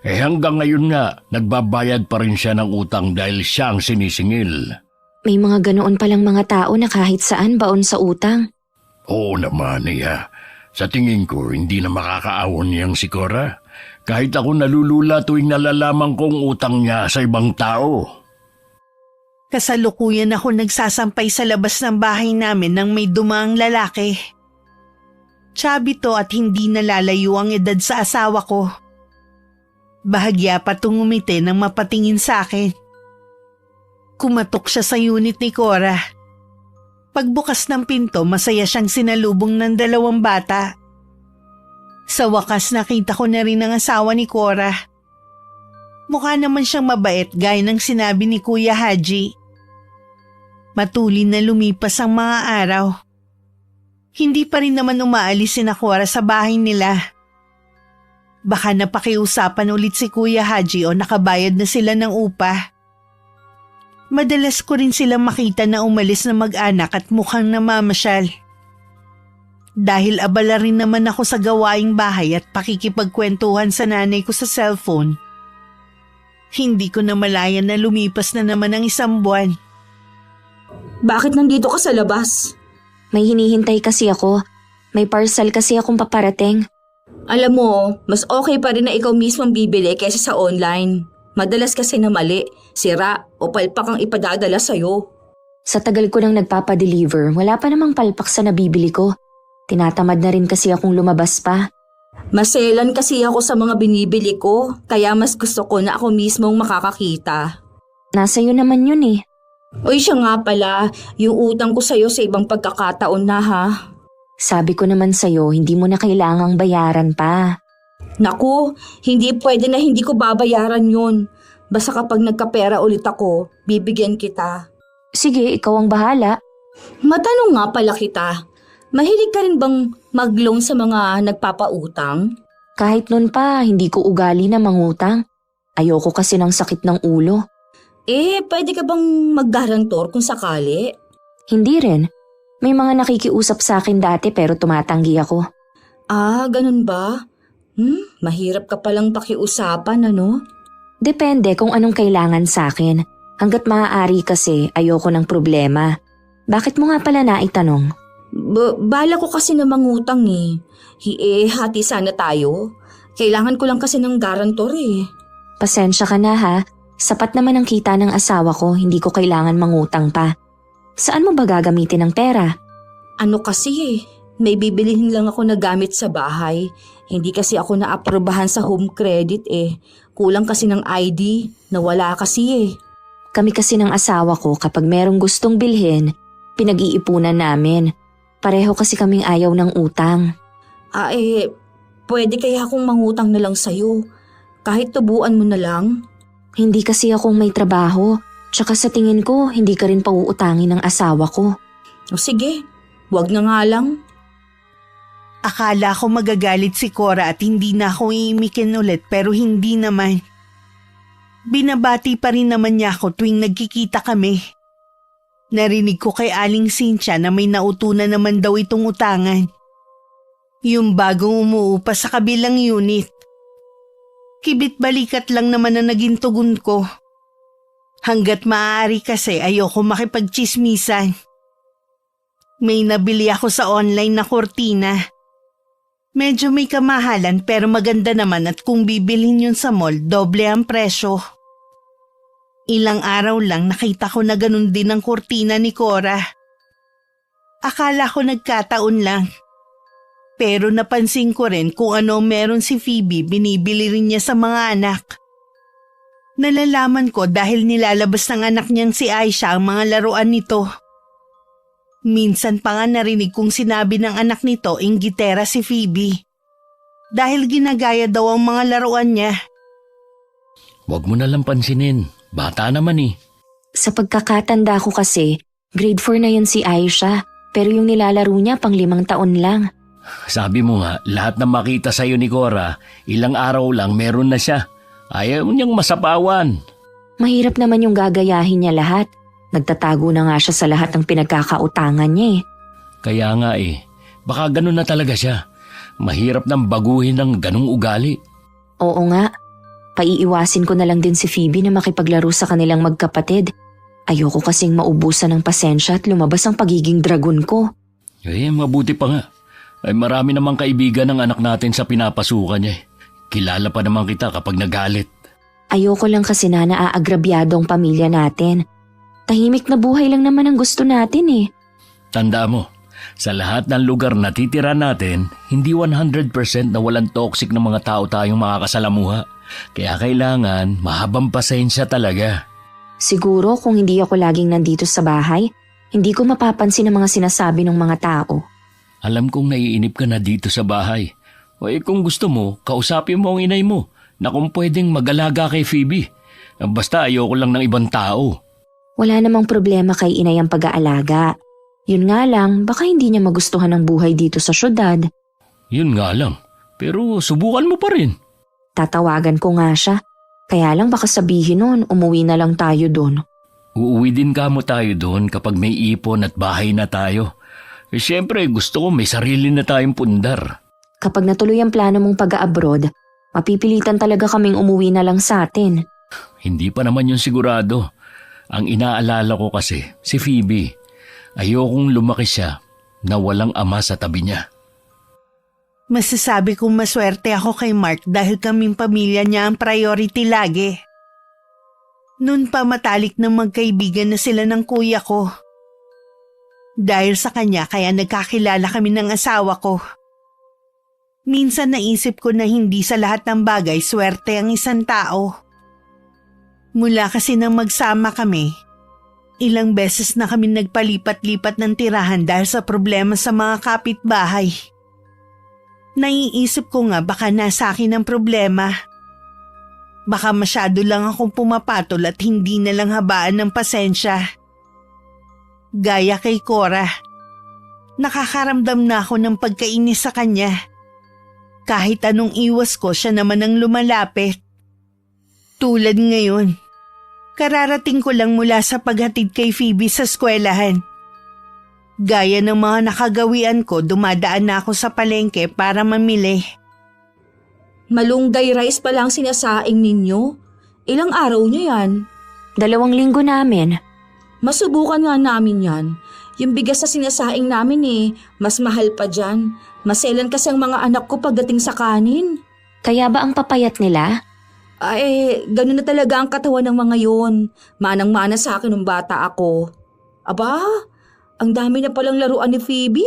Hanggang ngayon nga, nagbabayad pa rin siya ng utang dahil siya ang sinisingil. May mga ganoon palang mga tao na kahit saan baon sa utang. Oo naman, Sa tingin ko, hindi na makakaawon niyang si Cora. Kahit ako nalulula tuwing nalalaman kong utang niya sa ibang tao. Kasalukuyan ako nagsasampay sa labas ng bahay namin nang may dumaang lalaki. Chubby to at hindi nalalayo ang edad sa asawa ko. Bahagya pa tungumiti nang mapatingin sa akin. Kumatok siya sa unit ni Cora. Pagbukas ng pinto, masaya siyang sinalubong ng 2 bata. Sa wakas nakita ko na rin ang asawa ni Cora. Mukha naman siyang mabait gaya ng sinabi ni Kuya Haji. Matulin na lumipas ang mga araw. Hindi pa rin naman umaalis si Cora sa bahay nila. Baka napakiusapan ulit si Kuya Haji o nakabayad na sila ng upa. Madalas ko rin silang makita na umalis na mag-anak at mukhang namamasyal. Dahil abala rin naman ako sa gawaing bahay at pakikipagkwentuhan sa nanay ko sa cellphone, hindi ko na malayan na lumipas na naman ang 1 buwan. Bakit nandito ka sa labas? May hinihintay kasi ako. May parcel kasi akong paparating. Alam mo, mas okay pa rin na ikaw mismo ang bibili kaysa sa online. Madalas kasi na mali, sira o palpak ang ipadadala sa'yo. Sa tagal ko nang nagpapadeliver, wala pa namang palpak sa nabibili ko. Tinatamad na rin kasi akong lumabas pa. Maselan kasi ako sa mga binibili ko, kaya mas gusto ko na ako mismong makakakita. Nasa iyo naman yun eh. Uy, siya nga pala, yung utang ko sa'yo sa ibang pagkakataon na ha. Sabi ko naman sa'yo, hindi mo na kailangang bayaran pa. Naku, hindi pwede na hindi ko babayaran yun. Basta kapag nagkapera ulit ako, bibigyan kita. Sige, ikaw ang bahala. Matanong nga pala kita, mahilig ka rin bang mag-loan sa mga nagpapautang? Kahit nun pa, hindi ko ugali na mangutang. Ayoko kasi ng sakit ng ulo. Pwede ka bang mag-garantor kung sakali? Hindi rin. May mga nakikiusap sa akin dati pero tumatanggi ako. Ganun ba? Mahirap ka palang pakiusapan, ano? Depende kung anong kailangan sa akin. Hanggat maaari kasi ayoko ng problema. Bakit mo nga pala naitanong? Bala ko kasi na mangutang eh. Hati sana tayo. Kailangan ko lang kasi ng garantor eh. Pasensya ka na ha. Sapat naman ang kita ng asawa ko, hindi ko kailangan mangutang pa. Saan mo ba gagamitin ang pera? Ano kasi may bibilihin lang ako na gamit sa bahay. Hindi kasi ako naaprobahan sa home credit eh. Kulang kasi ng ID, nawala kasi eh. Kami kasi ng asawa ko kapag merong gustong bilhin, pinag-iipunan namin. Pareho kasi kaming ayaw ng utang. Pwede kaya akong mangutang na lang sa'yo. Kahit tubuan mo na lang. Hindi kasi akong may trabaho. Tsaka sa tingin ko, hindi ka rin pauutangin ng asawa ko. O sige, wag na nga lang. Akala ko magagalit si Cora at hindi na ako iimikin ulit pero hindi naman. Binabati pa rin naman niya ako tuwing nagkikita kami. Narinig ko kay Aling Cynthia na may nautunan naman daw itong utangan. Yung bagong umuupa sa kabilang unit. Kibit-balikat lang naman na naging tugon ko. Hanggat maaari kasi ayoko makipagchismisan. May nabili ako sa online na kurtina. Medyo may kamahalan pero maganda naman at kung bibilhin yun sa mall, doble ang presyo. Ilang araw lang nakita ko na ganun din ang kurtina ni Cora. Akala ko nagkataon lang. Pero napansin ko rin kung ano meron si Phoebe, binibili rin niya sa mga anak. Nalalaman ko dahil nilalabas ng anak niyang si Aisha ang mga laruan nito. Minsan pa nga narinig kong sinabi ng anak nito inggitera si Phoebe. Dahil ginagaya daw ang mga laruan niya. Huwag mo na lang pansinin. Bata naman eh. Sa pagkakatanda ko kasi, grade 4 na yun si Aisha, pero yung nilalaro niya pang 5 taon lang. Sabi mo nga, lahat na makita sa'yo ni Cora, ilang araw lang meron na siya. Ayaw niyang masapawan. Mahirap naman yung gagayahin niya lahat. Nagtatago na nga siya sa lahat ng pinagkakautangan niya eh. Kaya nga baka ganun na talaga siya. Mahirap nang baguhin ng ganung ugali. Oo nga, paiiwasin ko na lang din si Phoebe na makipaglaro sa kanilang magkapatid. Ayoko kasing maubusan ng pasensya at lumabas ang pagiging dragon ko. Mabuti pa nga. Ay marami namang kaibigan ng anak natin sa pinapasukan niya. Kilala pa naman kita kapag nagalit. Ayoko lang kasi na naaagrabyado ang pamilya natin. Tahimik na buhay lang naman ang gusto natin eh. Tanda mo, sa lahat ng lugar na titira natin, hindi 100% na walang toxic na mga tao tayong makakasalamuha. Kaya kailangan mahabang pasensya talaga. Siguro kung hindi ako laging nandito sa bahay, hindi ko mapapansin ang mga sinasabi ng mga tao. Alam kong naiinip ka na dito sa bahay. Kung gusto mo, kausapin mo ang inay mo na kung pwedeng mag-alaga kay Phoebe. Basta ayoko lang ng ibang tao. Wala namang problema kay inay ang pag-aalaga. Yun nga lang, baka hindi niya magustuhan ang buhay dito sa syudad. Yun nga lang, pero subukan mo pa rin. Tatawagan ko nga siya. Kaya lang baka sabihin nun, umuwi na lang tayo doon. Uuwi din kamo tayo doon kapag may ipon at bahay na tayo. Siyempre, gusto ko may sarili na tayong pundar. Kapag natuloy ang plano mong pag-abroad, mapipilitan talaga kaming umuwi na lang sa atin. Hindi pa naman yun sigurado. Ang inaalala ko kasi, si Phoebe. Ayokong lumaki siya na walang ama sa tabi niya. Masasabi kong maswerte ako kay Mark dahil kaming pamilya niya ang priority lagi. Noon pa matalik na magkaibigan na sila ng kuya ko. Dahil sa kanya kaya nagkakilala kami ng asawa ko. Minsan naisip ko na hindi sa lahat ng bagay swerte ang isang tao. Mula kasi nang magsama kami, ilang beses na kami nagpalipat-lipat ng tirahan dahil sa problema sa mga kapitbahay. Naiisip ko nga baka nasa akin ang problema. Baka masyado lang akong pumapatol at hindi na lang habaan ng pasensya. Gaya kay Cora, nakakaramdam na ako ng pagkainis sa kanya. Kahit anong iwas ko, siya naman ang lumalapit. Tulad ngayon, kararating ko lang mula sa paghatid kay Phoebe sa eskwelahan. Gaya ng mga nakagawian ko, dumadaan na ako sa palengke para mamili. Malunggay rice pa lang sinasaing ninyo? Ilang araw niyo yan? 2 linggo namin. Masubukan nga namin yan. Yung bigas sa sinasaing namin mas mahal pa dyan. Maselan kasi ang mga anak ko pagdating sa kanin. Kaya ba ang papayat nila? Ganun na talaga ang katawan ng mga yon. Manang-mana sa akin nung bata ako. Aba, ang dami na palang laruan ni Phoebe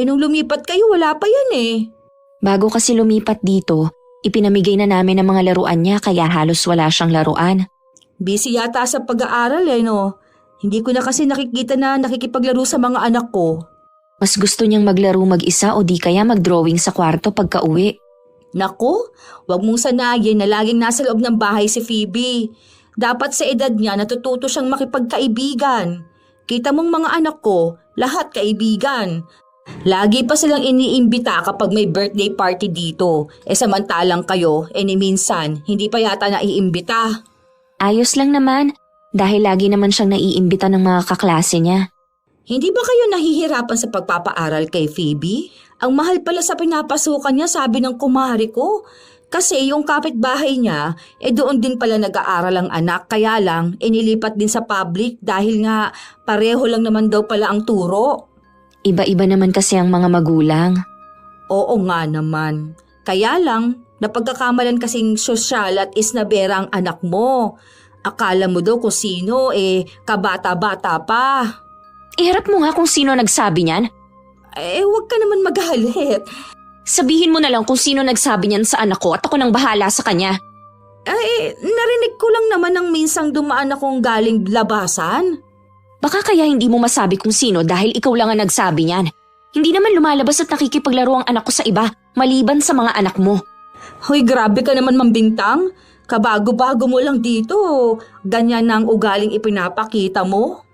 nung lumipat kayo wala pa yan Bago kasi lumipat dito, ipinamigay na namin ang mga laruan niya kaya halos wala siyang laruan. Busy yata sa pag-aaral no? Hindi ko na kasi nakikita na nakikipaglaro sa mga anak ko. Mas gusto niyang maglaro mag-isa o di kaya mag-drawing sa kwarto pagka-uwi. Naku, wag mong sanayin na laging nasa loob ng bahay si Phoebe. Dapat sa edad niya natututo siyang makipagkaibigan. Kita mong mga anak ko, lahat kaibigan. Lagi pa silang iniimbita kapag may birthday party dito. Samantalang kayo, ni minsan, hindi pa yata naiimbita. Ayos lang naman, dahil lagi naman siyang naiimbita ng mga kaklase niya. Hindi ba kayo nahihirapan sa pagpapaaral kay Phoebe? Ang mahal pala sa pinapasukan niya, sabi ng kumari ko. Kasi yung kapitbahay niya, doon din pala nag-aaral ang anak. Kaya lang, inilipat din sa public dahil nga pareho lang naman daw pala ang turo. Iba-iba naman kasi ang mga magulang. Oo nga naman. Kaya lang, napagkakamalan kasing sosyal at isnabera ang anak mo. Akala mo daw kung sino, kabata-bata pa. Iharap mo nga kung sino nagsabi niyan. Huwag ka naman magalit. Sabihin mo na lang kung sino nagsabi niyan sa anak ko at ako nang bahala sa kanya. Narinig ko lang naman nang minsang dumaan akong galing labasan. Baka kaya hindi mo masabi kung sino dahil ikaw lang ang nagsabi niyan. Hindi naman lumalabas at nakikipaglaro ang anak ko sa iba, maliban sa mga anak mo. Hoy, grabe ka naman mambintang. Kabago-bago mo lang dito. Ganyan na ang ugaling ipinapakita mo.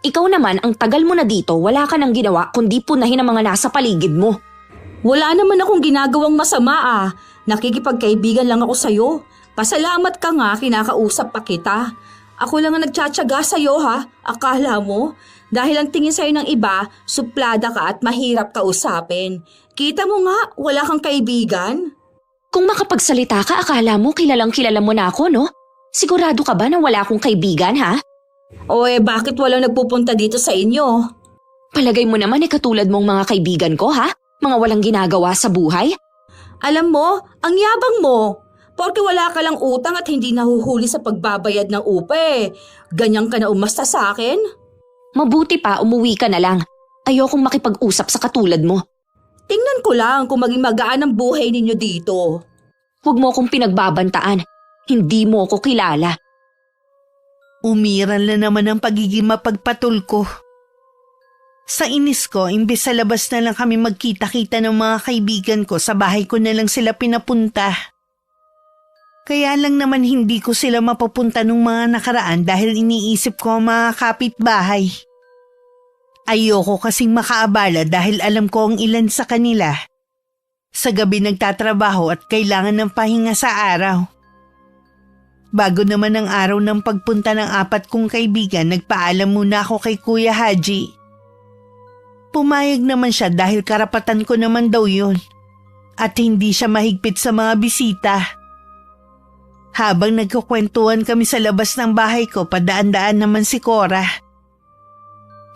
Ikaw naman, ang tagal mo na dito, wala ka nang ginawa kundi punahin ang mga nasa paligid mo. Wala naman akong ginagawang masama Nakikipagkaibigan lang ako sa'yo. Pasalamat ka nga, kinakausap pa kita. Ako lang ang nagtsatsaga sa'yo Akala mo? Dahil ang tingin sa'yo ng iba, suplada ka at mahirap kausapin. Kita mo nga, wala kang kaibigan. Kung makapagsalita ka, akala mo kilalang kilala mo na ako, no? Sigurado ka ba na wala akong kaibigan, ha? Bakit walang nagpupunta dito sa inyo? Palagay mo naman katulad mong mga kaibigan ko, ha? Mga walang ginagawa sa buhay? Alam mo, ang yabang mo. Porke wala ka lang utang at hindi nahuhuli sa pagbabayad ng upa Ganyan ka na umasta sa akin? Mabuti pa, umuwi ka na lang. Ayokong makipag-usap sa katulad mo. Tingnan ko lang kung maging magaan ang buhay ninyo dito. Huwag mo akong pinagbabantaan. Hindi mo ako kilala. Umiral na naman ang pagiging mapagpatul ko. Sa inis ko, imbes sa labas na lang kami magkita-kita ng mga kaibigan ko, sa bahay ko na lang sila pinapunta. Kaya lang naman hindi ko sila mapapunta nung mga nakaraan dahil iniisip ko ang mga kapitbahay. Ayoko kasing makaabala dahil alam ko ang ilan sa kanila. Sa gabi nagtatrabaho at kailangan ng pahinga sa araw. Bago naman ang araw ng pagpunta ng 4 kong kaibigan, nagpaalam muna ako kay Kuya Haji. Pumayag naman siya dahil karapatan ko naman daw yun. At hindi siya mahigpit sa mga bisita. Habang nagkukwentuhan kami sa labas ng bahay ko, padaan-daan naman si Cora.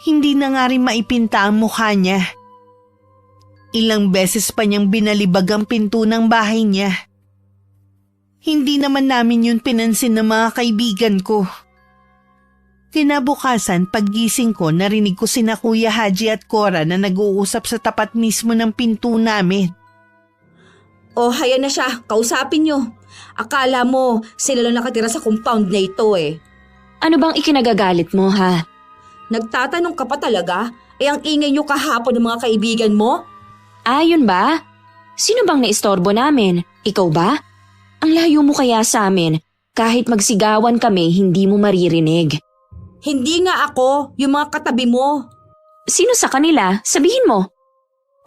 Hindi na nga rin maipinta ang mukha niya. Ilang beses pa niyang binalibag ang pinto ng bahay niya. Hindi naman namin yun pinansin ng mga kaibigan ko. Kinabukasan, paggising ko, narinig ko sina Kuya Haji at Cora na nag-uusap sa tapat mismo ng pinto namin. Haya na siya, kausapin niyo. Akala mo, sila lang nakatira sa compound na ito Ano bang ikinagagalit mo, ha? Nagtatanong ka pa talaga? Ang ingay niyo kahapon ng mga kaibigan mo? Yun ba? Sino bang naistorbo namin? Ikaw ba? Ang layo mo kaya sa amin. Kahit magsigawan kami, hindi mo maririnig. Hindi nga ako, yung mga katabi mo. Sino sa kanila? Sabihin mo.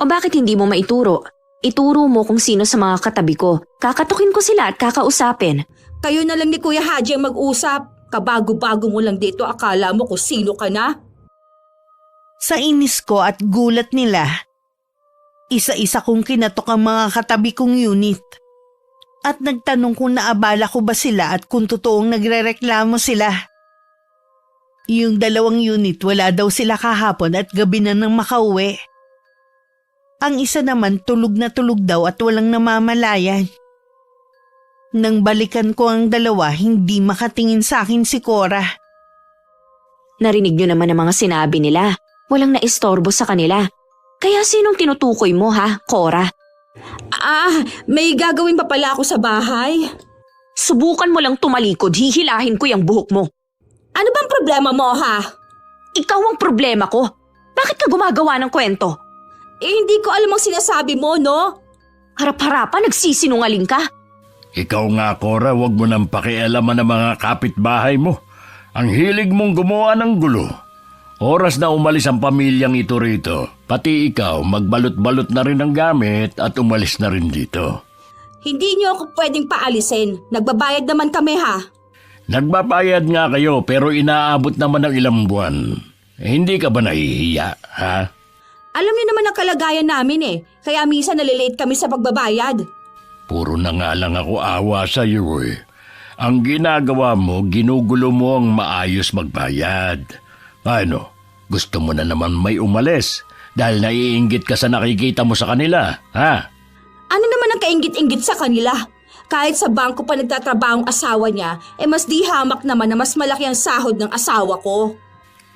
O bakit hindi mo maituro? Ituro mo kung sino sa mga katabi ko. Kakatukin ko sila at kakausapin. Kayo na lang ni Kuya Haji ang mag-usap. Kabago-bago mo lang dito, akala mo kung sino ka na. Sa inis ko at gulat nila, isa-isa kong kinatok ang mga katabi kong unit. At nagtanong kung naabala ko ba sila at kung totoong nagrereklamo sila. Yung 2 unit wala daw sila kahapon at gabi na nang makauwi. Ang isa naman tulog na tulog daw at walang namamalayan. Nang balikan ko ang 2, hindi makatingin sa akin si Cora. Narinig niyo naman ang mga sinabi nila. Walang naistorbo sa kanila. Kaya sinong tinutukoy mo ha, Cora? May gagawin pa pala ako sa bahay. Subukan mo lang tumalikod, hihilahin ko yung buhok mo. Ano bang problema mo, ha? Ikaw ang problema ko. Bakit ka gumagawa ng kwento? Hindi ko alam ang sinasabi mo, no? Harap-harapan, nagsisinungaling ka. Ikaw nga, Cora, huwag mo nang pakialaman ng mga kapitbahay mo. Ang hilig mong gumawa ng gulo. Oras na umalis ang pamilyang ito rito. Pati ikaw, magbalot-balot na rin ang gamit at umalis na rin dito. Hindi niyo ako pwedeng paalisin. Nagbabayad naman kami, ha? Nagbabayad nga kayo pero inaabot naman ng ilang buwan. Hindi ka ba nahihiya, ha? Alam niyo naman ang kalagayan namin kaya minsan nalilate kami sa pagbabayad. Puro na nga lang ako awa sa iyo eh. Ang ginagawa mo, ginugulo mo ang maayos magbayad. Ano, gusto mo na naman may umalis dahil naiinggit ka sa nakikita mo sa kanila, ha? Ano naman ang kainggit-inggit sa kanila? Kahit sa bangko pa nagtatrabaho ang asawa niya, mas di hamak naman na mas malaki ang sahod ng asawa ko.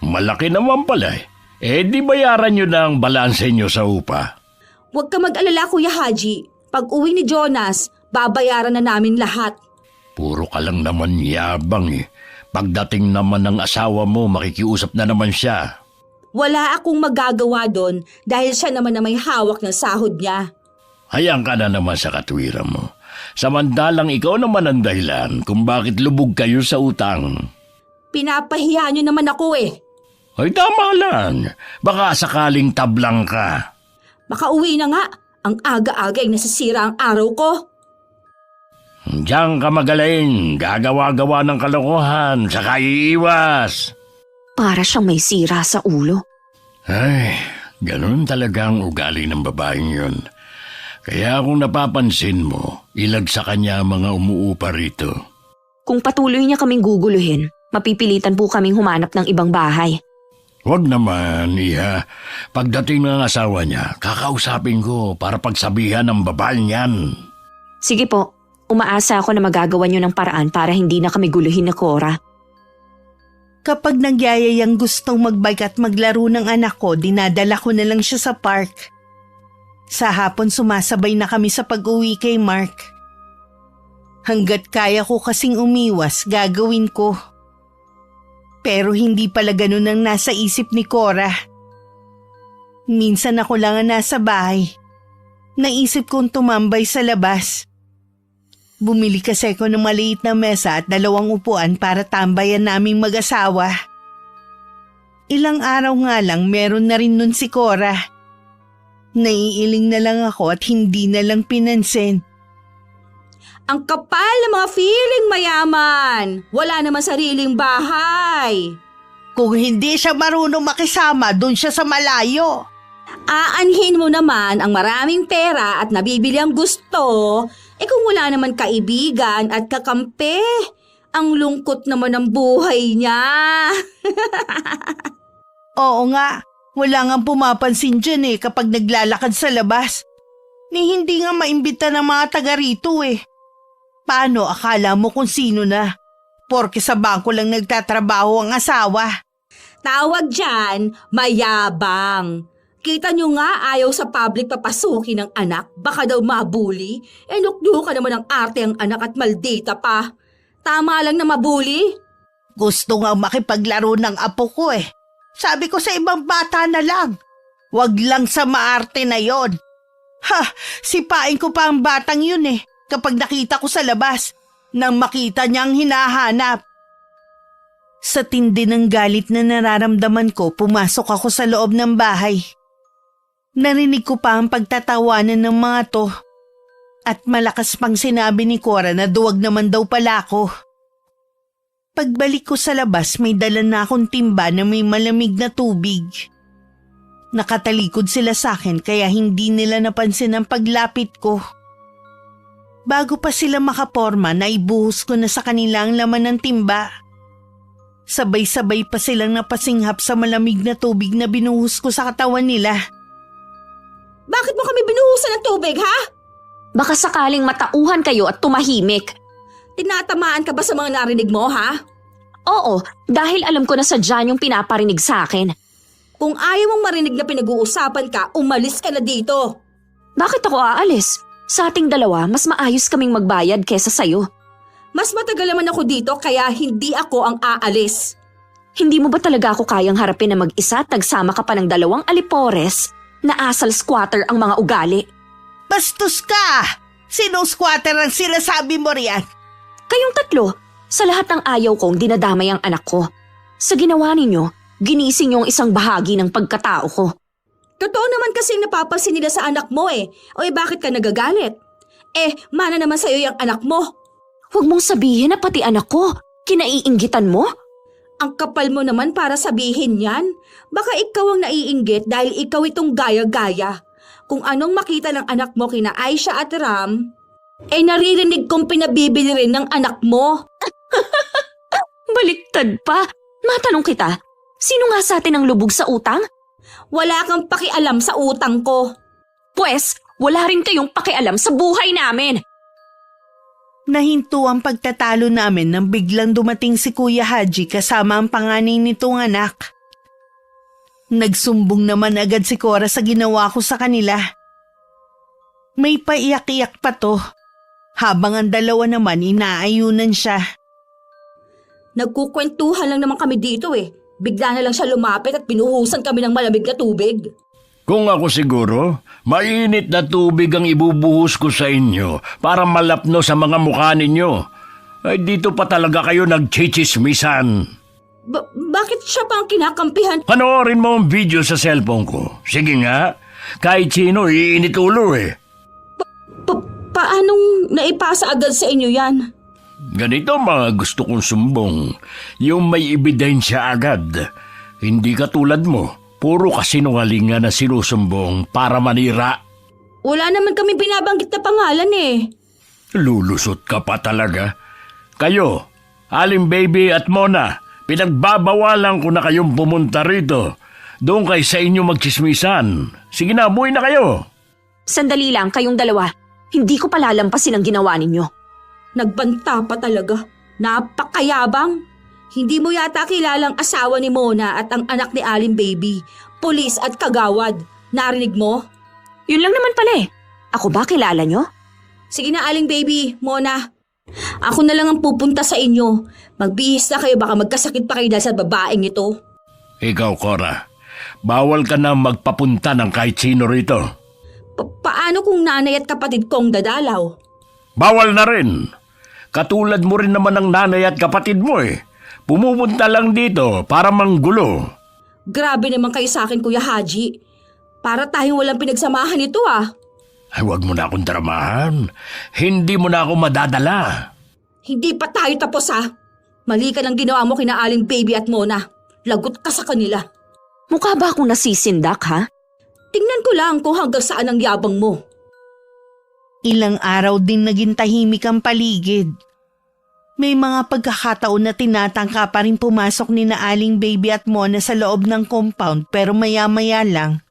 Malaki naman pala eh. Di bayaran nyo na ang balanse nyo sa upa. Huwag ka mag-alala, Kuya Haji. Pag uwi ni Jonas, babayaran na namin lahat. Puro ka lang naman yabang eh. Pagdating naman ng asawa mo, makikiusap na naman siya. Wala akong magagawa doon dahil siya naman na may hawak ng sahod niya. Hayaan ka na naman sa katwiran mo. Samantalang ikaw naman ang dahilan kung bakit lubog kayo sa utang. Pinapahiya niyo naman ako Ay tama lang. Baka sakaling tablang ka. Makauwi na nga. Ang aga-aga ay nasisira ang araw ko. Diyan ka magaling. Gagawa-gawa ng kalokohan. Saka iiwas. Para siyang may sira sa ulo. Ay, ganun talaga ang ugali ng babaeng yun. Kaya kung napapansin mo, ilag sa kanya ang mga umuupa rito. Kung patuloy niya kaming guguluhin, mapipilitan po kaming humanap ng ibang bahay. Huwag naman, Iha. Pagdating ng asawa niya, kakausapin ko para pagsabihan ng babaeng yan. Sige po, umaasa ako na magagawa niyo ng paraan para hindi na kami guluhin na Cora. Kapag nagyayayang gustong magbike at maglaro ng anak ko, dinadala ko na lang siya sa park. Sa hapon sumasabay na kami sa pag-uwi kay Mark. Hanggat kaya ko kasing umiwas, gagawin ko. Pero hindi pala ganun ang nasa isip ni Cora. Minsan ako lang ang nasa bahay. Naisip kong tumambay sa labas. Bumili kasi ako ng maliit na mesa at 2 upuan para tambayan naming mag-asawa. Ilang araw nga lang meron na rin nun si Cora. Naiiling na lang ako at hindi na lang pinansin. Ang kapal ng mga feeling mayaman. Wala naman sariling bahay. Kung hindi siya marunong makisama, dun siya sa malayo. Aanhin mo naman ang maraming pera at nabibili ang gusto. Kung wala naman kaibigan at kakampi, ang lungkot naman ng buhay niya. Oo nga, wala nga pumapansin dyan kapag naglalakad sa labas. Ni hindi nga maimbita ng mga taga rito Paano akala mo kung sino na? Porke sa bangko lang nagtatrabaho ang asawa. Tawag dyan, mayabang. Kita nyo nga ayaw sa public papasukin ng anak, baka daw mabuli. Nukno ka naman ng arte ang anak at maldita pa. Tama lang na mabuli. Gusto nga makipaglaro ng apo ko Sabi ko sa ibang bata na lang. Wag lang sa maarte na yon. Sipain ko pa ang batang yun kapag nakita ko sa labas nang makita niyang hinahanap. Sa tindi ng galit na nararamdaman ko, pumasok ako sa loob ng bahay. Narinig ko pa ang pagtatawanan ng mga to. At malakas pang sinabi ni Cora na duwag naman daw pala ako. Pagbalik ko sa labas, may dala na akong timba na may malamig na tubig. Nakatalikod sila sa akin kaya hindi nila napansin ang paglapit ko. Bago pa sila makaporma, naibuhos ko na sa kanila ang laman ng timba. Sabay-sabay pa silang napasinghap sa malamig na tubig na binuhos ko sa katawan nila. Bakit mo kami binuhusan ng tubig, ha? Baka sakaling matauhan kayo at tumahimik. Tinatamaan ka ba sa mga narinig mo, ha? Oo, dahil alam ko na sadya yung pinaparinig sa akin. Kung ayaw mong marinig na pinag-uusapan ka, umalis ka na dito. Bakit ako aalis? Sa ating dalawa, mas maayos kaming magbayad kesa sa'yo. Mas matagal naman ako dito kaya hindi ako ang aalis. Hindi mo ba talaga ako kayang harapin na mag-isa at nagsama ka pa ng 2 alipores na asal squatter ang mga ugali? Bastos ka! Sinong squatter ang sinasabi mo riyan? Kayong 3, sa lahat ng ayaw kong dinadamay ang anak ko. Sa ginawa ninyo, ginising yung isang bahagi ng pagkatao ko. Totoo naman kasi napapansin nila sa anak mo eh. O bakit ka nagagalit? Mana naman sa'yo yung anak mo. Huwag mong sabihin na pati anak ko, kinaiinggitan mo? Ang kapal mo naman para sabihin yan. Baka ikaw ang naiinggit dahil ikaw itong gaya-gaya. Kung anong makita ng anak mo kina Aisha at Ram, naririnig kong pinabibili rin ng anak mo. Baliktad pa. Matanong kita, sino nga sa atin ang lubog sa utang? Wala kang pakialam sa utang ko. Pwes, wala rin kayong pakialam sa buhay namin. Nahinto ang pagtatalo namin nang biglang dumating si Kuya Haji kasama ang panganay nitong anak. Nagsumbong naman agad si Cora sa ginawa ko sa kanila. May paiyak-iyak pa to, habang ang dalawa naman inaayunan siya. Nagkukwentuhan lang naman kami dito eh. Bigla na lang siya lumapit at pinuhusan kami ng malamig na tubig. Kung ako siguro, mainit na tubig ang ibubuhos ko sa inyo para malapno sa mga mukha ninyo. Ay dito pa talaga kayo nagchichismisan. Bakit siya pa ang kinakampihan? Panoorin mo ang video sa cellphone ko. Sige nga, kahit sino iinit ulo eh. Paanong naipasa agad sa inyo yan? Ganito mga gusto kong sumbong, yung may ebidensya agad. Hindi katulad mo, puro kasinungalingan na sinusumbong para manira. Wala naman kami binabanggit na pangalan eh. Lulusot ka pa talaga. Kayo, Aling Baby at Mona, pinagbabawalan ko na kayong pumunta rito. Doon kayo sa inyo magchismisan. Sige na, buhay na kayo. Sandali lang kayong dalawa. Hindi ko palalampasin ang ginawa ninyo. Nagbanta pa talaga. Napakayabang. Hindi mo yata kilalang asawa ni Mona at ang anak ni Aling Baby. Pulis at kagawad. Narinig mo? Yun lang naman pala eh. Ako ba kilala nyo? Sige na Aling Baby, Mona. Ako na lang ang pupunta sa inyo. Magbihis na kayo baka magkasakit pa kayo dahil sa babaeng ito. Ikaw, Cora, bawal ka na magpapunta ng kahit sino rito. Paano kung nanay at kapatid kong dadalaw? Bawal na rin. Katulad mo rin naman ng nanay at kapatid mo eh. Pumupunta lang dito para manggulo. Grabe naman kayo sa akin, Kuya Haji. Para tayong walang pinagsamahan ito ah. Ay, wag mo na akong dramahan. Hindi mo na ako madadala. Hindi pa tayo tapos ha. Mali ka ng ginawa mo kina Aling Baby at Mona. Lagot ka sa kanila. Mukha ba akong nasisindak ha? Tingnan ko lang kung hanggang saan ang yabang mo. Ilang araw din naging tahimik ang paligid. May mga pagkakataon na tinatangka pa rin pumasok ni na Aling Baby at Mona sa loob ng compound pero maya-maya lang.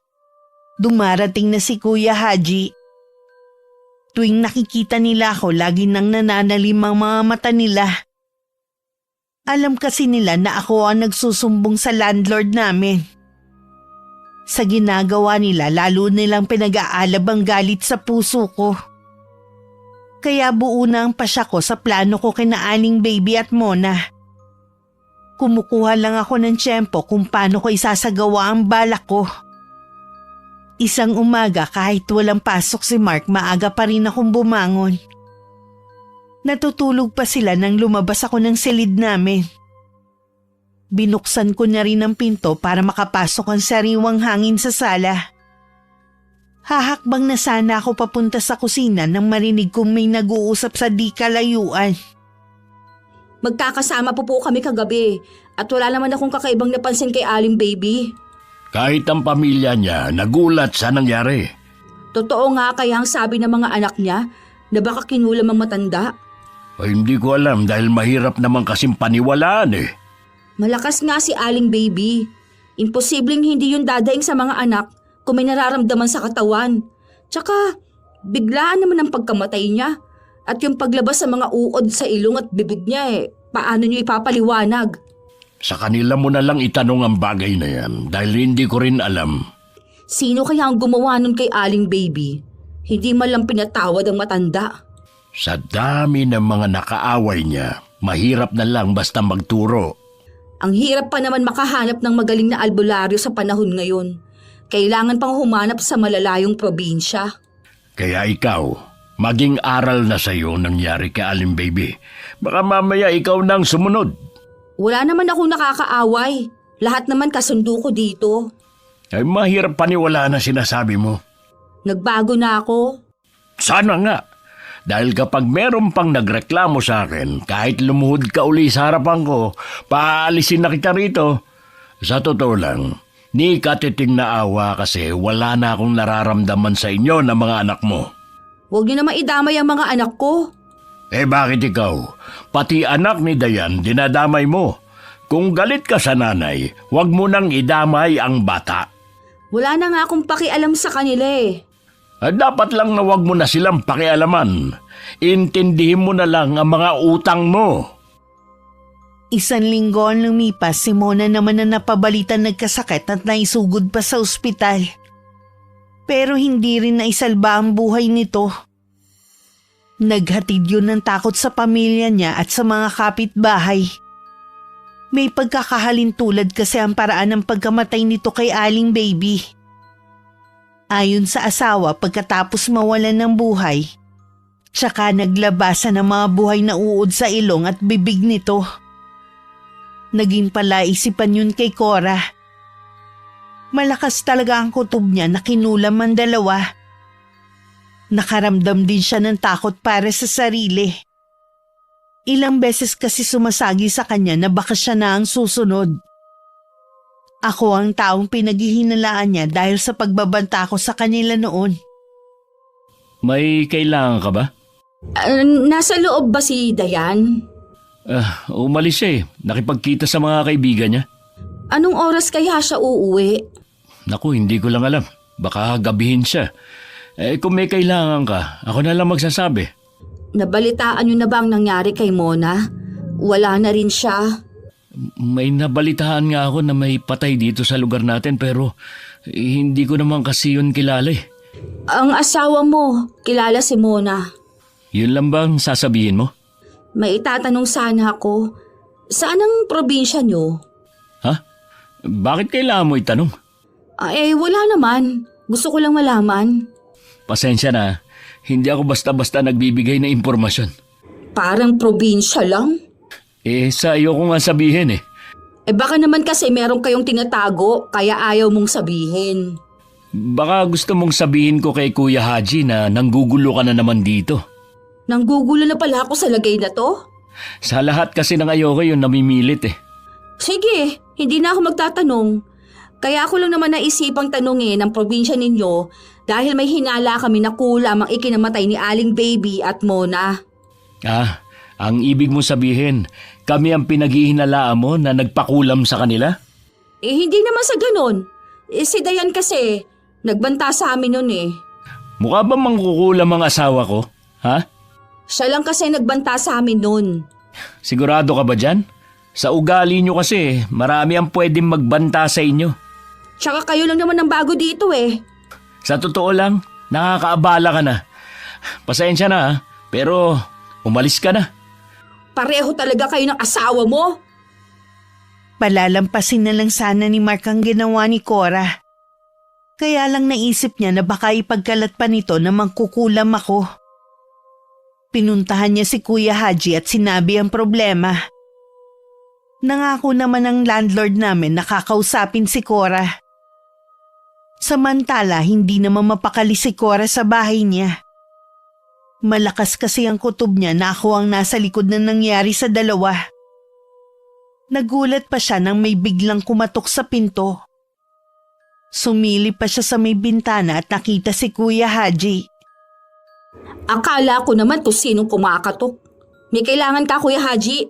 Dumarating na si Kuya Haji. Tuwing nakikita nila ako, lagi nang nananalim ang mga mata nila. Alam kasi nila na ako ang nagsusumbong sa landlord namin. Sa ginagawa nila, lalo nilang pinag-aalab ang galit sa puso ko. Kaya buo na ang pasya ko sa plano ko kina Aling Baby at Mona. Kumukuha lang ako ng tiyempo kung paano ko isasagawa ang balak ko. Isang umaga kahit walang pasok si Mark, maaga pa rin akong bumangon. Natutulog pa sila nang lumabas ako ng silid namin. Binuksan ko na rin ang pinto para makapasok ang sariwang hangin sa sala. Hahakbang na sana ako papunta sa kusina nang marinig kong may nag-uusap sa di kalayuan. Magkakasama po kami kagabi at wala naman akong kakaibang napansin kay Aling Baby. Kahit ang pamilya niya nagulat sa nangyari. Totoo nga kaya ang sabi ng mga anak niya na baka kinulam ang matanda. Ay, hindi ko alam dahil mahirap naman kasing paniwalaan eh. Malakas nga si Aling Baby. Imposibleng hindi yun dadaing sa mga anak kung may nararamdaman sa katawan. Tsaka, biglaan naman ang pagkamatay niya. At yung paglabas sa mga uod sa ilong at bibig niya paano niyo ipapaliwanag? Sa kanila mo na lang itanong ang bagay na yan dahil hindi ko rin alam. Sino kaya ang gumawa nun kay Aling Baby? Hindi man lang pinatawad ang matanda. Sa dami ng mga nakaaway niya, mahirap na lang basta magturo. Ang hirap pa naman makahanap ng magaling na albularyo sa panahon ngayon. Kailangan pang humanap sa malalayong probinsya. Kaya ikaw, maging aral na sa'yo nangyari kay Aling Baby. Baka mamaya ikaw nang sumunod. Wala naman ako nakakaaway. Lahat naman kasundo ko dito. Ay mahirap paniwala na sinasabi mo. Nagbago na ako. Sana nga. Dahil kapag meron pang nagreklamo sa akin, kahit lumuhod ka uli sa harapan ko, paalisin na kita rito. Sa totoo lang, ni katiting na awa kasi wala na akong nararamdaman sa inyo na mga anak mo. Huwag niyo na maidamay ang mga anak ko. Eh bakit ikaw? Pati anak ni Dayan dinadamay mo. Kung galit ka sa nanay, huwag mo nang idamay ang bata. Wala na nga akong pakialam sa kanila Dapat lang na huwag mo na silang pakialaman. Intindihin mo na lang ang mga utang mo. 1 linggo ang lumipas, si Mona naman na napabalitan nagkasakit at naisugod pa sa ospital. Pero hindi rin naisalba ang buhay nito. Naghatid yun ng takot sa pamilya niya at sa mga kapitbahay. May pagkakahalintulad kasi ang paraan ng pagkamatay nito kay Aling Baby. Ayon sa asawa, pagkatapos mawalan ng buhay, tsaka naglabasan ng mga buhay na uod sa ilong at bibig nito. Naging palaisipan yun kay Cora. Malakas talaga ang kutob niya na kinulam ang dalawa. Nakaramdam din siya ng takot para sa sarili. Ilang beses kasi sumasagi sa kanya na baka siya na ang susunod. Ako ang taong pinaghihinalaan niya dahil sa pagbabanta ko sa kanila noon. May kailangan ka ba? Nasa loob ba si Dayan? Umalis siya Nakipagkita sa mga kaibigan niya. Anong oras kaya siya uuwi? Naku, hindi ko lang alam. Baka gabihin siya. Kung may kailangan ka, ako na lang magsasabi. Nabalitaan niyo na ba ang nangyari kay Mona? Wala na rin siya. May nabalitaan nga ako na may patay dito sa lugar natin pero hindi ko naman kasi yun kilala Ang asawa mo, kilala si Mona. Yun lang bang sasabihin mo? May itatanong sana ako. Saan ang probinsya niyo? Ha? Bakit kailangan mo itanong? Wala naman. Gusto ko lang malaman. Pasensya na, hindi ako basta-basta nagbibigay ng impormasyon. Parang probinsya lang? Sa iyo ko nga sabihin Baka naman kasi meron kayong tinatago kaya ayaw mong sabihin. Baka gusto mong sabihin ko kay Kuya Haji na nanggugulo ka na naman dito. Nanggugulo na pala ako sa lagay na to? Sa lahat kasi ng ayoko yung namimilit Sige, hindi na ako magtatanong. Kaya ako lang naman naisipang tanungin ang probinsya ninyo dahil may hinala kami na kulam ang ikinamatay ni Aling Baby at Mona. Ang ibig mo sabihin, kami ang pinaghihinalaan mo na nagpakulam sa kanila? Hindi naman sa ganon. Si Dayan kasi, nagbanta sa amin nun Mukha ba mangkukulam ang asawa ko? Ha? Siya lang kasi nagbanta sa amin nun. Sigurado ka ba dyan? Sa ugali nyo kasi, marami ang pwedeng magbanta sa inyo. Tsaka kayo lang naman ang bago dito Sa totoo lang, nakakaabala ka na. Pasensya na pero umalis ka na. Pareho talaga kayo ng asawa mo. Palalampasin na lang sana ni Mark ang ginawa ni Cora. Kaya lang naisip niya na baka ipagkalat pa nito na mangkukulam ako. Pinuntahan niya si Kuya Haji at sinabi ang problema. Nangako naman ang landlord namin na kakausapin si Cora. Samantala, hindi naman mapakali si Cora sa bahay niya. Malakas kasi ang kutob niya na ako ang nasa likod na nangyari sa dalawa. Nagulat pa siya nang may biglang kumatok sa pinto. Sumili pa siya sa may bintana at nakita si Kuya Haji. Akala ko naman kung sinong kumakatok. May kailangan ka, Kuya Haji?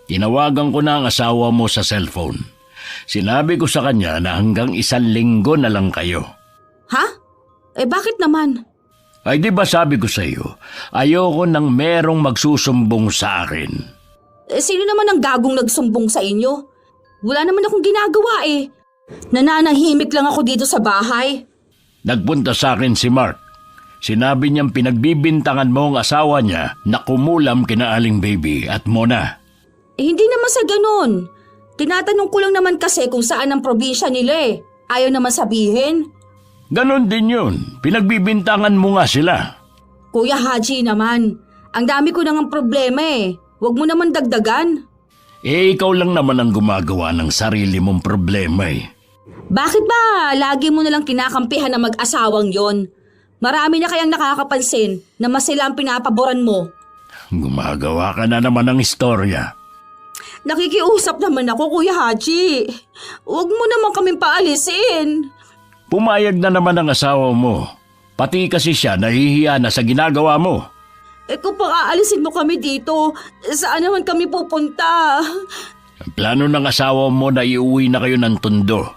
Tinawagan ko na ang asawa mo sa cellphone. Sinabi ko sa kanya na hanggang 1 linggo na lang kayo. Ha? Bakit naman? Ay di ba sabi ko sa iyo, ayoko nang merong magsusumbong sa akin. Sino naman ang gagong nagsumbong sa inyo? Wala naman akong ginagawa eh. Nananahimik lang ako dito sa bahay. Nagpunta sa akin si Mark. Sinabi niyang pinagbibintangan mo ang asawa niya na kumulam kina Aling Baby at Mona. Hindi naman sa ganun. Tinatanong ko lang naman kasi kung saan ang probinsya nila eh. Ayaw naman sabihin. Ganon din yun. Pinagbibintangan mo nga sila. Kuya Haji naman, ang dami ko nang problema eh. Huwag mo naman dagdagan. Ikaw lang naman ang gumagawa ng sarili mong problema eh. Bakit ba lagi mo nalang kinakampihan na mag-asawang yon? Marami na kayang nakakapansin na mas sila ang pinapaboran mo. Gumagawa ka na naman ng istorya. Nakikiusap naman ako, Kuya Haji. Huwag mo naman kaming paalisin. Pumayag na naman ang asawa mo. Pati kasi siya nahihiya na sa ginagawa mo. Kung pang-aalisin mo kami dito, saan naman kami pupunta? Ang plano ng asawa mo na iuwi na kayo ng Tondo.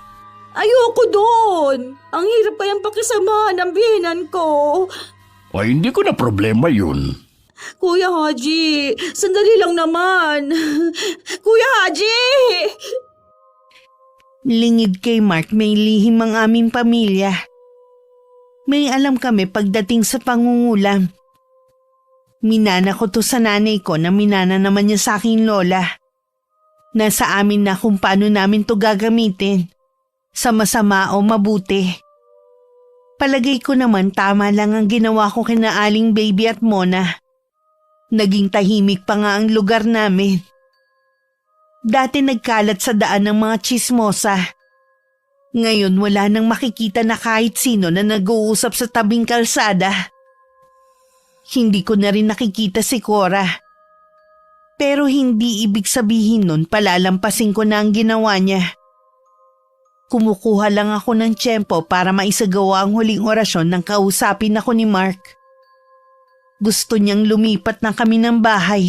Ayoko doon. Ang hirap kayang pakisamahan ng biyenan ko. Ay, hindi ko na problema yun. Kuya Haji, sandali lang naman. Kuya Haji! Lingid kay Mark, may lihim ang aming pamilya. May alam kami pagdating sa pangungulam. Minana ko to sa nanay ko na minana naman niya sa aking lola. Nasa amin na kung paano namin to gagamitin. Sa masama o mabuti. Palagay ko naman tama lang ang ginawa ko kina Aling Baby at Mona. Naging tahimik pa nga ang lugar namin. Dati nagkalat sa daan ng mga tsismosa. Ngayon wala nang makikita na kahit sino na nag-uusap sa tabing kalsada. Hindi ko na rin nakikita si Cora. Pero hindi ibig sabihin nun palalampasin ko na ang ginawa niya. Kumukuha lang ako ng tiyempo para maisagawa ang huling orasyon nang kausapin ako ni Mark. Gusto niyang lumipat na kami ng bahay.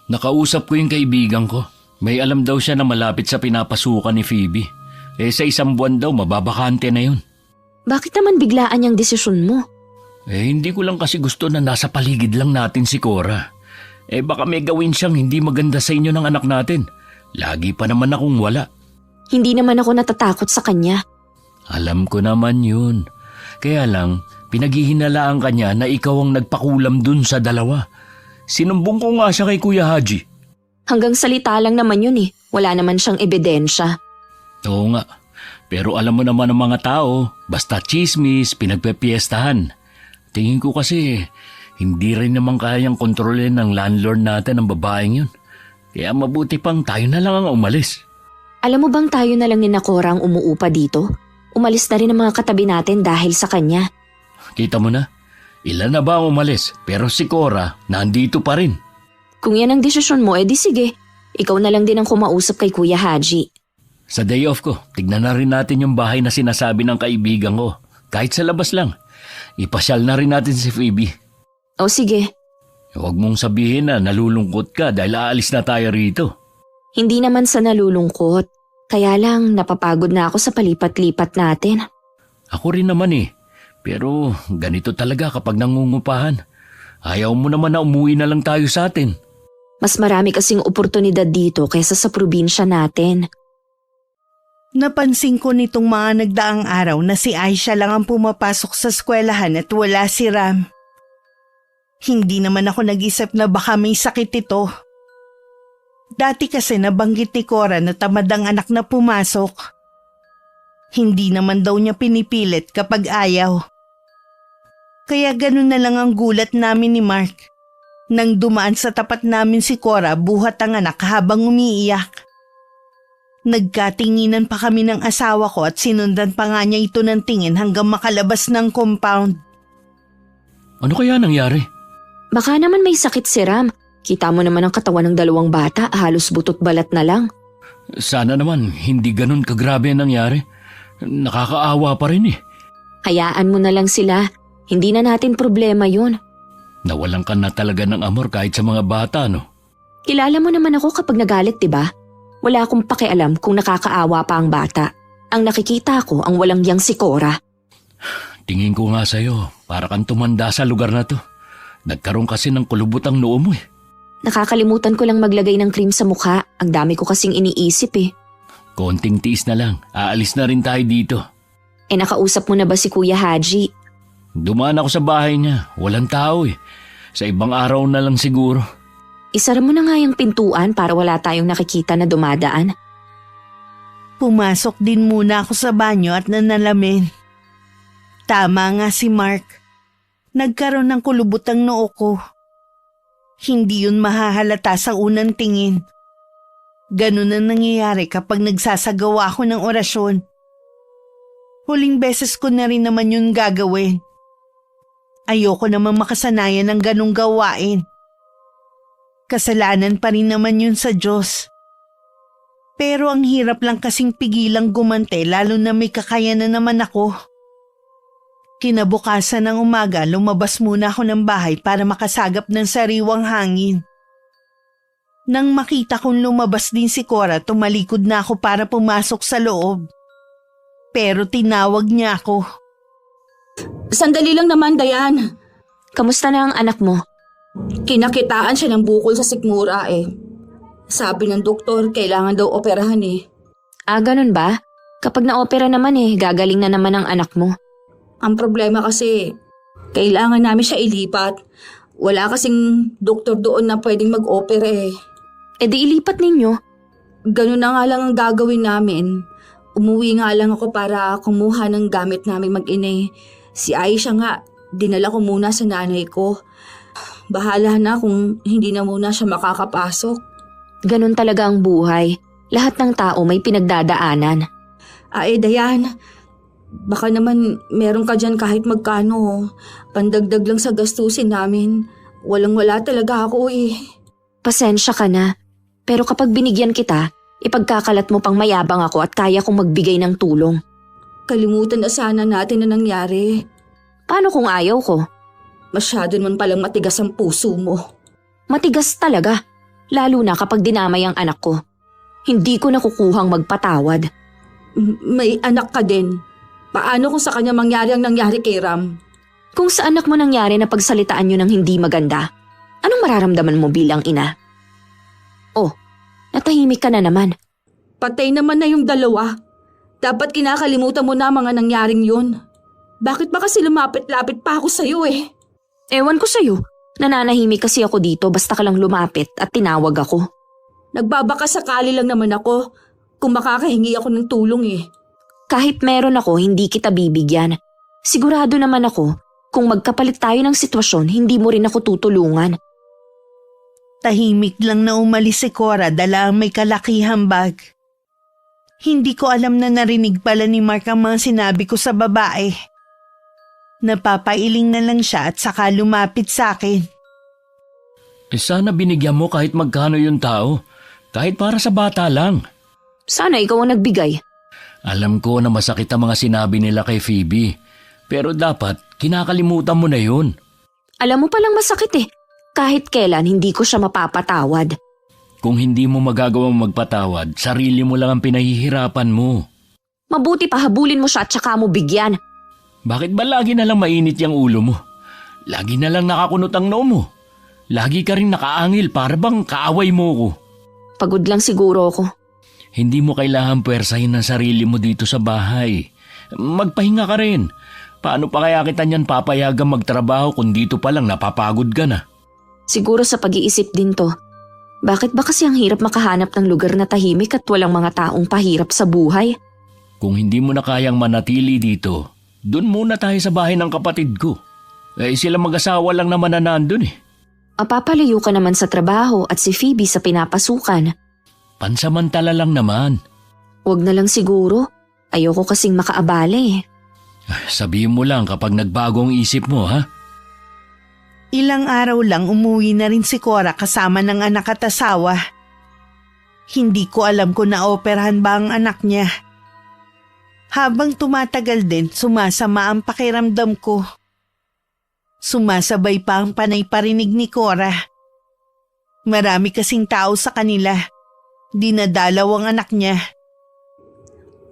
Nakausap ko yung kaibigan ko. May alam daw siya na malapit sa pinapasukan ni Phoebe. Sa 1 buwan daw mababakante na yun. Bakit naman biglaan yung desisyon mo? Hindi ko lang kasi gusto na nasa paligid lang natin si Cora. Baka may gawin siyang hindi maganda sa inyo ng anak natin. Lagi pa naman akong wala. Hindi naman ako natatakot sa kanya. Alam ko naman yun. Kaya lang, pinaghihinalaan ka niya na ikaw ang nagpakulam dun sa dalawa. Sinumbong ko nga siya kay Kuya Haji. Hanggang salita lang naman yun eh. Wala naman siyang ebidensya. Oo nga. Pero alam mo naman ang mga tao, basta chismis, pinagpepiestahan. Tingin ko kasi, hindi rin naman kayang kontrolin ng landlord natin ang babaeng yun. Kaya mabuti pang tayo na lang ang umalis. Alam mo bang tayo na lang ni Cora ang umuupa dito? Umalis na rin ang mga katabi natin dahil sa kanya. Kita mo na, ilan na ba ang umalis? Pero si Cora, nandito pa rin. Kung yan ang desisyon mo, edi sige. Ikaw na lang din ang kumausap kay Kuya Haji. Sa day off ko, tignan na rin natin yung bahay na sinasabi ng kaibigan ko. Kahit sa labas lang. Ipasyal na rin natin si Phoebe. O sige. Huwag mong sabihin na nalulungkot ka dahil aalis na tayo rito. Hindi naman sa nalulungkot. Kaya lang napapagod na ako sa palipat-lipat natin. Ako rin naman eh. Pero ganito talaga kapag nangungupahan. Ayaw mo naman na umuwi na lang tayo sa atin. Mas marami kasing oportunidad dito kaysa sa probinsya natin. Napansin ko nitong mga nagdaang araw na si Aisha lang ang pumapasok sa eskwelahan at wala si Ram. Hindi naman ako nag-isip na baka may sakit ito. Dati kasi nabanggit ni Cora na tamad ang anak na pumasok. Hindi naman daw niya pinipilit kapag ayaw. Kaya ganun na lang ang gulat namin ni Mark. Nang dumaan sa tapat namin si Cora buhat ang anak habang umiiyak. Nagkatinginan pa kami ng asawa ko at sinundan pa nga niya ito ng tingin hanggang makalabas ng compound. Ano kaya nangyari? Baka naman may sakit si Ram. Kita mo naman ang katawan ng dalawang bata, halos butot balat na lang. Sana naman hindi ganun kagrabe ang nangyari. Nakakaawa pa rin eh. Hayaan mo na lang sila. Hindi na natin problema yun. Nawalan ka na talaga ng amor kahit sa mga bata, no? Kilala mo naman ako kapag nagalit, diba? Wala akong pakialam kung nakakaawa pa ang bata. Ang nakikita ko ang walang yang si Cora. Tingin ko nga sa'yo, para kang tumanda sa lugar na to. Nagkaroon kasi ng kulubot ang noo mo eh. Nakakalimutan ko lang maglagay ng cream sa mukha. Ang dami ko kasing iniisip eh. Konting tiis na lang, aalis na rin tayo dito. Nakausap mo na ba si Kuya Haji? Dumaan ako sa bahay niya, walang tao eh. Sa ibang araw na lang siguro. Isara mo na nga yung pintuan para wala tayong nakikita na dumadaan. Pumasok din muna ako sa banyo at nanalamin. Tama nga si Mark. Nagkaroon ng kulubot ang noo ko. Hindi yun mahahalata sa unang tingin. Ganun ang nangyayari kapag nagsasagawa ako ng orasyon. Huling beses ko na rin naman yun gagawin. Ayoko naman makasanayan ng ganung gawain. Kasalanan pa rin naman yun sa Diyos. Pero ang hirap lang kasing pigilang gumante lalo na may kakayanan naman ako. Kinabukasan ng umaga, lumabas muna ako ng bahay para makasagap ng sariwang hangin. Nang makita kong lumabas din si Cora, tumalikod na ako para pumasok sa loob. Pero tinawag niya ako. Sandali lang naman, Dayan. Kamusta na ang anak mo? Kinakitaan siya ng bukol sa sikmura eh. Sabi ng doktor, kailangan daw operahan eh. Ganun ba? Kapag na-opera naman gagaling na naman ang anak mo. Ang problema kasi, kailangan namin siya ilipat. Wala kasing doktor doon na pwedeng mag-opera eh. Di ilipat ninyo. Ganun na nga lang ang gagawin namin. Umuwi nga lang ako para kumuha ng gamit namin mag-ine. Si Aisha nga, dinala ko muna sa nanay ko. Bahala na kung hindi na muna siya makakapasok. Ganun talaga ang buhay. Lahat ng tao may pinagdadaanan. Dayan, baka naman meron ka dyan kahit magkano. Pandagdag lang sa gastusin namin. Walang-wala talaga ako eh. Pasensya ka na. Pero kapag binigyan kita, ipagkakalat mo pang mayabang ako at kaya kong magbigay ng tulong. Kalimutan na sana natin na nangyari. Paano kung ayaw ko? Masyado naman palang matigas ang puso mo. Matigas talaga. Lalo na kapag dinamay ang anak ko. Hindi ko nakukuhang magpatawad. May anak ka din. Paano kung sa kanya mangyari ang nangyari kay Ram? Kung sa anak mo nangyari na pagsalitaan nyo ng hindi maganda, anong mararamdaman mo bilang ina? Oh, natahimik ka na naman. Patay naman na yung dalawa. Dapat kinakalimutan mo na mga nangyaring yun. Bakit ba kasi lumapit-lapit pa ako sa'yo eh? Ewan ko sa'yo. Nananahimik kasi ako dito basta ka lang lumapit at tinawag ako. Nagbabaka sakali lang naman ako kung makakahingi ako ng tulong eh. Kahit meron ako, hindi kita bibigyan. Sigurado naman ako, kung magkapalit tayo ng sitwasyon, hindi mo rin ako tutulungan. Tahimik lang na umalis si Cora dala ang may kalakihang bag. Hindi ko alam na narinig pala ni Mark ang mga sinabi ko sa babae. Napapailing na lang siya at saka lumapit sa akin. Sana binigyan mo kahit magkano yung tao. Kahit para sa bata lang. Sana ikaw ang nagbigay. Alam ko na masakit ang mga sinabi nila kay Phoebe. Pero dapat, kinakalimutan mo na yun. Alam mo palang masakit Kahit kailan hindi ko siya mapapatawad. Kung hindi mo magagawang magpatawad, sarili mo lang ang pinahihirapan mo. Mabuti pa habulin mo siya at saka mo bigyan. Bakit ba lagi na lang mainit yung ulo mo? Lagi na lang nakakunot ang noo mo. Lagi ka rin nakaangil para bang kaaway mo ko. Pagod lang siguro ako. Hindi mo kailangan puwersahin ang sarili mo dito sa bahay. Magpahinga ka rin. Paano pa kaya kita niyan papayagang magtrabaho kung dito pa lang napapagod ka na? Siguro sa pag-iisip din to. Bakit ba kasi ang hirap makahanap ng lugar na tahimik at walang mga taong pahirap sa buhay? Kung hindi mo na kayang manatili dito, dun muna tayo sa bahay ng kapatid ko. Sila mag-asawa lang naman na nandun Papalayo ka naman sa trabaho at si Phoebe sa pinapasukan. Pansamantala lang naman. Huwag na lang siguro. Ayoko kasing makaabala eh. Sabihin mo lang kapag nagbago ang isip mo, ha? Ilang araw lang umuwi na rin si Cora kasama ng anak at asawa. Hindi ko alam kung naoperahan ba ang anak niya. Habang tumatagal din, sumasama ang pakiramdam ko. Sumasabay pa ang panay parinig ni Cora. Marami kasing tao sa kanila. Dinadalaw ang anak niya.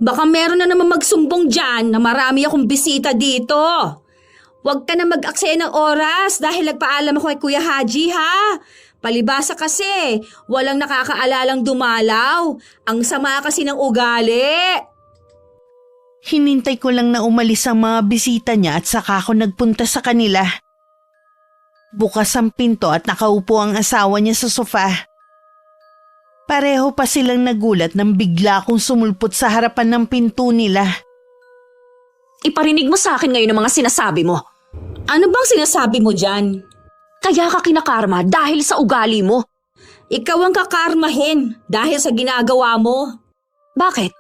Baka meron na naman magsumbong dyan na marami akong bisita dito. Huwag ka na mag-aksaya ng oras dahil nagpaalam ako kay Kuya Haji, ha? Palibasa kasi, walang nakakaalalang dumalaw. Ang sama kasi ng ugali. Hinintay ko lang na umalis ang mga bisita niya at saka ako nagpunta sa kanila. Bukas ang pinto at nakaupo ang asawa niya sa sofa. Pareho pa silang nagulat nang bigla akong sumulpot sa harapan ng pinto nila. Iparinig mo sa akin ngayon ang mga sinasabi mo. Ano bang sinasabi mo dyan? Kaya ka kinakarma dahil sa ugali mo. Ikaw ang kakarmahin dahil sa ginagawa mo. Bakit?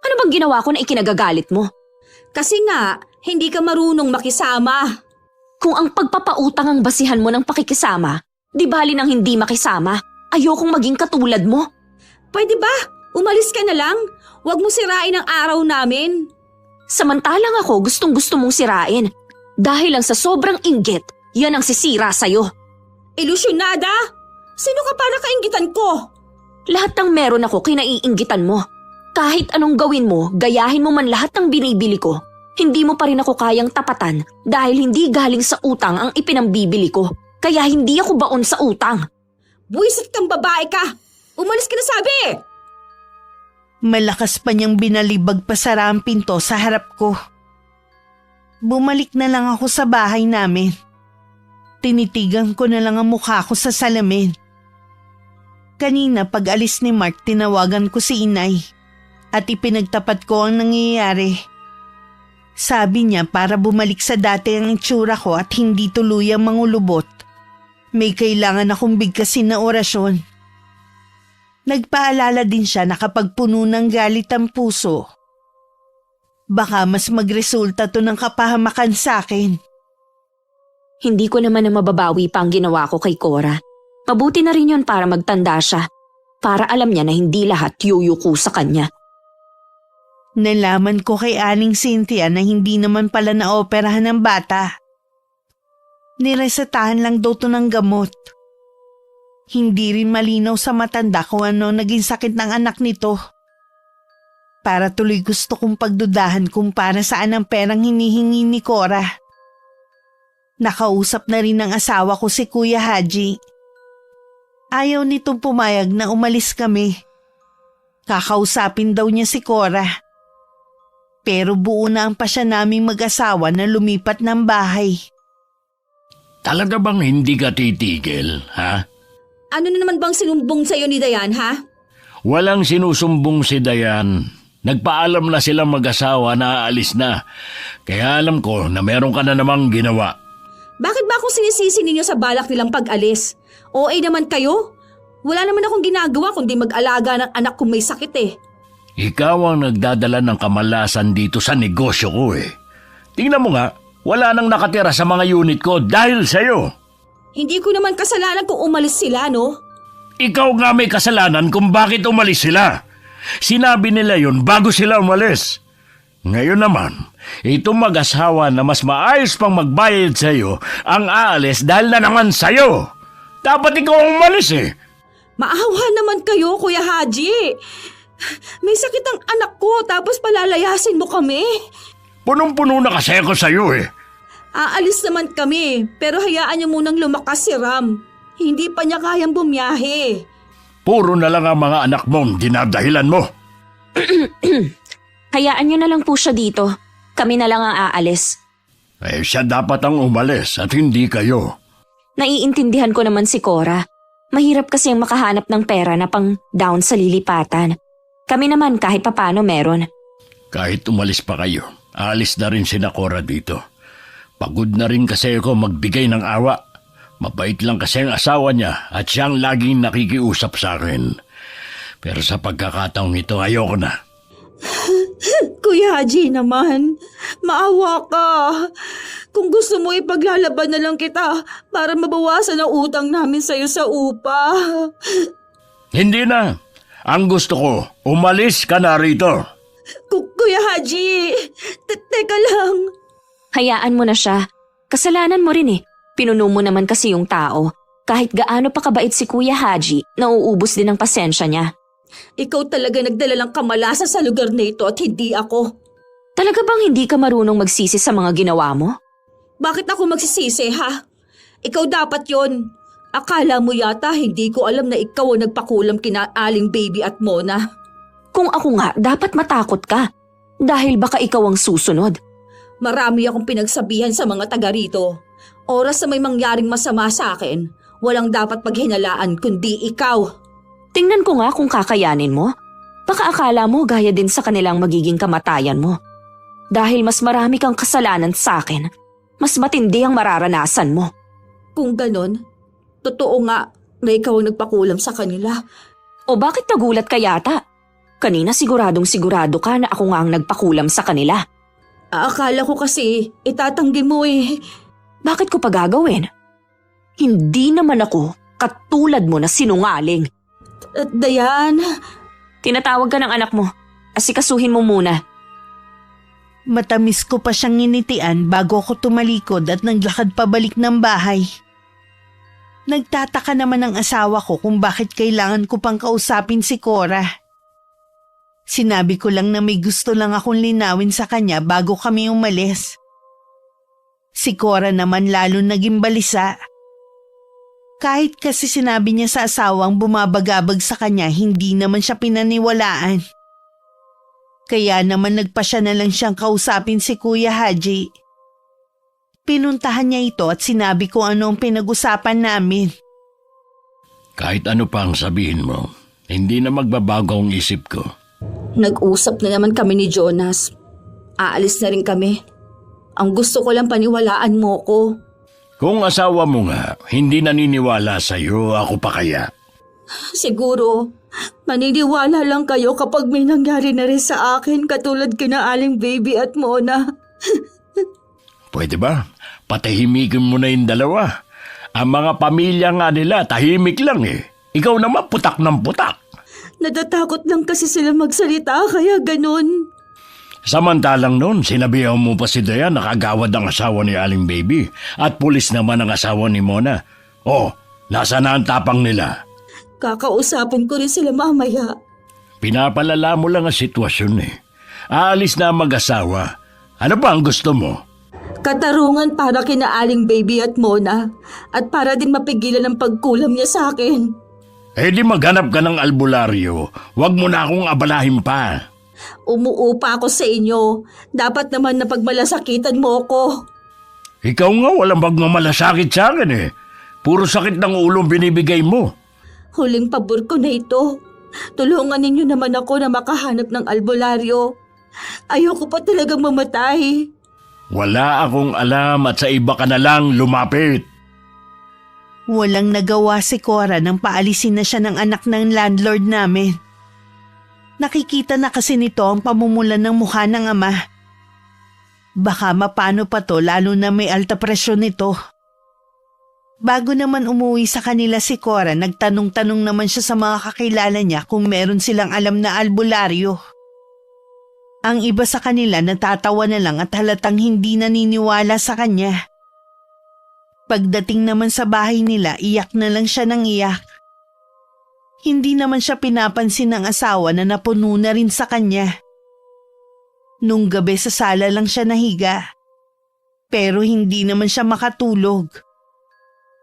Ano bang ginawa ko na ikinagagalit mo? Kasi nga, hindi ka marunong makisama. Kung ang pagpapautang ang basihan mo ng pakikisama, di bali nang hindi makisama. Ayokong maging katulad mo. Pwede ba? Umalis ka na lang. Huwag mo sirain ang araw namin. Samantalang ako gustong-gusto mong sirain. Dahil lang sa sobrang inggit, yan ang sisira sa'yo. Ilusyonada? Sino ka para kainggitan ko? Lahat ng meron ako kinaiinggitan mo. Kahit anong gawin mo, gayahin mo man lahat ng binibili ko, hindi mo pa rin ako kayang tapatan dahil hindi galing sa utang ang ipinambibili ko. Kaya hindi ako baon sa utang. Buwisit kang babae ka! Umalis ka na sabi! Malakas pa niyang binalibag pa sara ang pinto sa harap ko. Bumalik na lang ako sa bahay namin. Tinitigan ko na lang ang mukha ko sa salamin. Kanina pag alis ni Mark, tinawagan ko si Inay at ipinagtapat ko ang nangyayari. Sabi niya para bumalik sa dati ang itsura ko at hindi tuluyang mangulubot. May kailangan akong bigkasin na orasyon. Nagpaalala din siya na kapag puno ng galit ang puso, baka mas magresulta to ng kapahamakan sa akin. Hindi ko naman na mababawi pa ang ginawa ko kay Cora. Mabuti na rin yun para magtanda siya. Para alam niya na hindi lahat yuyuko sa kanya. Nalaman ko kay Aling Cynthia na hindi naman pala naoperahan ng bata. Niresetahan lang daw to ng gamot. Hindi rin malinaw sa matanda kung ano naging sakit ng anak nito. Para tuloy gusto kong pagdudahan kung para saan ang perang hinihingi ni Cora. Nakausap na rin ng asawa ko si Kuya Haji. Ayaw nitong pumayag na umalis kami. Kakausapin daw niya si Cora. Pero buo na ang pasya naming mag-asawa na lumipat ng bahay. Talaga bang hindi ka titigil, ha? Ano na naman bang sinumbong sa'yo ni Dayan, ha? Walang sinusumbong si Dayan. Nagpaalam na silang mag-asawa na aalis na. Kaya alam ko na meron ka na namang ginawa. Bakit ba akong sinisisi ninyo sa balak nilang pag-alis? OA naman kayo? Wala naman akong ginagawa kundi mag-alaga ng anak kung may sakit eh. Ikaw ang nagdadala ng kamalasan dito sa negosyo ko eh. Tingnan mo nga, wala nang nakatira sa mga unit ko dahil sa'yo. Hindi ko naman kasalanan kung umalis sila, no? Ikaw nga may kasalanan kung bakit umalis sila. Sinabi nila yun bago sila umalis. Ngayon naman, itong mag-asawa na mas maayos pang magbayad sa'yo ang aalis dahil na naman sa'yo. Dapat ikaw ang umalis eh. Maawa naman kayo, Kuya Haji. May sakit ang anak ko tapos palalayasin mo kami. Punong-puno na kasi ako sa'yo eh. Aalis naman kami pero hayaan niyo munang lumakas si Ram. Hindi pa niya kayang bumiyahe. Puro na lang ang mga anak mong dinadahilan mo. Hayaan niyo na lang po siya dito. Kami na lang ang aalis. Eh siya dapat ang umalis at hindi kayo. Naiintindihan ko naman si Cora. Mahirap kasi ang makahanap ng pera na pang down sa lilipatan. Kami naman kahit papano meron. Kahit umalis pa kayo, aalis na rin si Cora dito. Pagod na rin kasi ako magbigay ng awa. Mabait lang kasi ang asawa niya at siyang laging nakikiusap sa akin. Pero sa pagkakataong ito, ayoko na. Kuya Haji naman, maawa ka. Kung gusto mo ipaglalaban na lang kita para mabawasan ang utang namin sa'yo sa upa. Hindi na. Ang gusto ko, umalis ka na rito. Kuya Haji, teka lang. Hayaan mo na siya. Kasalanan mo rin eh. Pinuno mo naman kasi yung tao. Kahit gaano pa kabait si Kuya Haji, nauubos din ang pasensya niya. Ikaw talaga nagdala ng kamalasan sa lugar na ito at hindi ako. Talaga bang hindi ka marunong magsisi sa mga ginawa mo? Bakit ako magsisisi ha? Ikaw dapat yon. Akala mo yata hindi ko alam na ikaw ang nagpakulam kina Aling Baby at Mona. Kung ako nga, dapat matakot ka. Dahil baka ikaw ang susunod. Marami akong pinagsabihan sa mga taga rito. Oras na may mangyaring masama sa akin, walang dapat paghinalaan kundi ikaw. Tingnan ko nga kung kakayanin mo. Baka akala mo gaya din sa kanilang magiging kamatayan mo. Dahil mas marami kang kasalanan sa akin, mas matindi ang mararanasan mo. Kung ganon, totoo nga na ikaw ang nagpakulam sa kanila. O bakit nagulat ka yata? Kanina siguradong sigurado ka na ako nga ang nagpakulam sa kanila. Akala ko kasi itatanggi mo eh. Bakit ko pa gagawin? Hindi naman ako katulad mo na sinungaling. Dayan, Tinatawag ka ng anak mo. Asikasuhin mo muna. Matamis ko pa siyang nginitian bago ako tumalikod at naglakad pabalik ng bahay. Nagtataka naman ang asawa ko kung bakit kailangan ko pang kausapin si Cora. Sinabi ko lang na may gusto lang akong linawin sa kanya bago kami umalis. Si Cora naman lalo naging balisa. Kahit kasi sinabi niya sa asawang bumabagabag sa kanya, hindi naman siya pinaniwalaan. Kaya naman nagpa siya na lang siyang kausapin si Kuya Haji. Pinuntahan niya ito at sinabi ko ano ang pinag-usapan namin. Kahit ano pa ang sabihin mo, hindi na magbabago ang isip ko. nag-usap na naman kami ni Jonas. Aalis na rin kami. Ang gusto ko lang paniwalaan mo ko. Kung asawa mo nga, hindi naniniwala sa'yo, ako pa kaya? Siguro, maniniwala lang kayo kapag may nangyari na rin sa akin katulad kina Aling Baby at Mona. Pwede ba? Patahimikin mo na yung dalawa. Ang mga pamilya nga nila, tahimik lang eh. Ikaw naman putak ng putak. Natatakot lang kasi sila magsalita kaya ganun. Samantalang noon, sinabihan mo pa si Dayan na kagawad ang asawa ni Aling Baby at pulis naman ang asawa ni Mona. Oh, nasa na ang tapang nila? Kakausapin ko rin sila mamaya. Pinapalala mo lang ang sitwasyon eh. Aalis na ang mag-asawa. Ano ba ang gusto mo? Katarungan para kina Aling Baby at Mona at para din mapigilan ang pagkulam niya sa akin. Eh di maghanap ka ng albularyo. Huwag mo na akong abalahin pa. Umuupa ako sa inyo. Dapat naman na pagmalasakitan mo ko. Ikaw nga walang magmamalasakit sa akin eh. Puro sakit ng ulo binibigay mo. Huling pabor ko na ito. Tulungan ninyo naman ako na makahanap ng albularyo. Ayoko pa talagang mamatay. Wala akong alam at sa iba ka na lang lumapit. Walang nagawa si Cora nang paalisin na siya ng anak ng landlord namin. Nakikita na kasi nito ang pamumulan ng mukha ng ama. Baka mapano pa to lalo na may alta presyon nito. Bago naman umuwi sa kanila si Cora, nagtanong-tanong naman siya sa mga kakilala niya kung meron silang alam na albularyo. Ang iba sa kanila natatawa na lang at halatang hindi naniniwala sa kanya. Pagdating naman sa bahay nila, iyak na lang siya ng iyak. Hindi naman siya pinapansin ng asawa na napuno na rin sa kanya. Nung gabi sa sala lang siya nahiga. Pero hindi naman siya makatulog.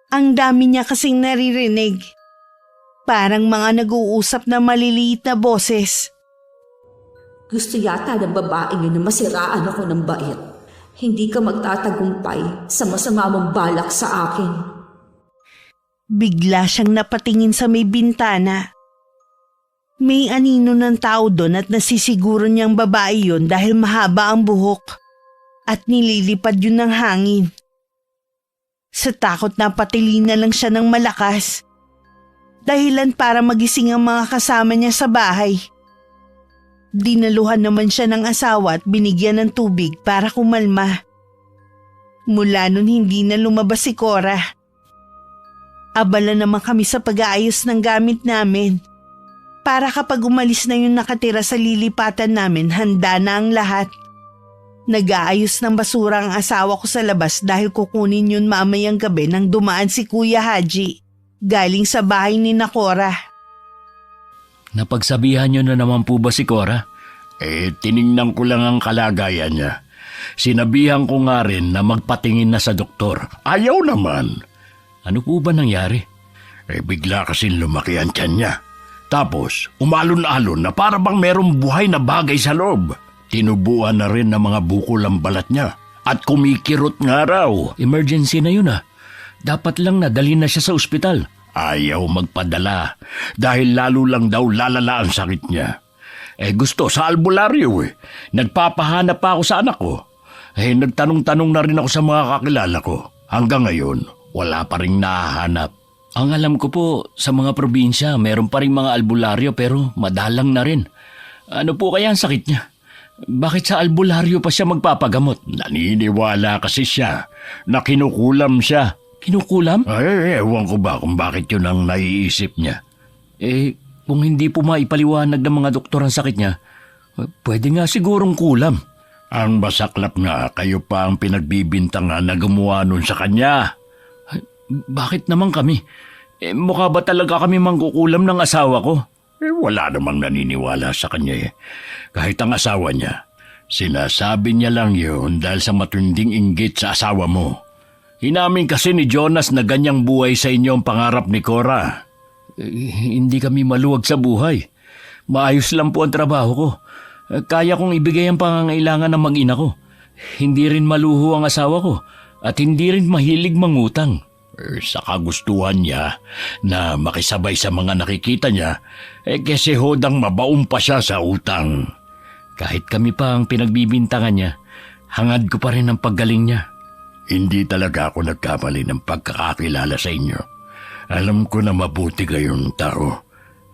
Ang dami niya kasing naririnig. Parang mga nag-uusap na maliliit na boses. Gusto yata ng babaeng yun na masiraan ako ng bait. Hindi ka magtatagumpay sa masama mong balak sa akin. Bigla siyang napatingin sa may bintana. May anino ng tao doon at nasisiguro niyang babae yun dahil mahaba ang buhok at nililipad yun ng hangin. Sa takot na patili na lang siya ng malakas. Dahilan para magising ang mga kasama niya sa bahay. Dinaluhan naman siya ng asawa at binigyan ng tubig para kumalma. Mula nun hindi na lumabas si Cora. Abala naman kami sa pag-aayos ng gamit namin. Para kapag umalis na yung nakatira sa lilipatan namin, handa na ang lahat. Nag-aayos ng basura ang asawa ko sa labas dahil kukunin yun mamayang gabi nang dumaan si Kuya Haji. Galing sa bahay ni Cora. Napagsabihan niyo na naman po ba si Cora? Tiningnan ko lang ang kalagayan niya. Sinabihan ko nga rin na magpatingin na sa doktor. Ayaw naman. Ano po ba nangyari? Bigla kasing lumaki ang tiyan niya. Tapos, umalon-alon na para bang merong buhay na bagay sa loob. Tinubuan na rin ng mga bukol ang balat niya. At kumikirot nga raw. Emergency na yun ah. Dapat lang nadali na siya sa ospital. Ayaw magpadala. Dahil lalo lang daw lalala ang sakit niya. Gusto sa albularyo . Nagpapahanap pa ako sa anak ko. Nagtanong-tanong na rin ako sa mga kakilala ko. Hanggang ngayon, wala pa rin nahahanap. Ang alam ko po, sa mga probinsya, meron pa rin mga albularyo pero madalang na rin. Ano po kaya ang sakit niya? Bakit sa albularyo pa siya magpapagamot? Naniniwala kasi siya na kinukulam siya. Kinukulam? Ewan ko ba kung bakit yun ang naiisip niya. Kung hindi po maipaliwanag ng mga doktor ang sakit niya, pwede nga sigurong kulam. Ang masaklap nga, kayo pa ang pinagbibintangan na gumawa nun sa kanya. Bakit naman kami? Mukha ba talaga kami mangkukulam ng asawa ko? Wala namang naniniwala sa kanya . Kahit ang asawa niya, sinasabi niya lang yun dahil sa matinding inggit sa asawa mo. Inamin kasi ni Jonas na ganyang buhay sa inyo ang pangarap ni Cora. Hindi kami maluwag sa buhay. Maayos lang po ang trabaho ko. Kaya kong ibigay ang pangangailangan ng mag-ina ko. Hindi rin maluho ang asawa ko at hindi rin mahilig mangutang. Sa kagustuhan niya na makisabay sa mga nakikita niya, kasi hodang mabaon pa siya sa utang. Kahit kami pa ang pinagbibintangan niya, hangad ko pa rin ang paggaling niya. Hindi talaga ako nagkamali ng pagkakakilala sa inyo. Alam ko na mabuti kayong tao.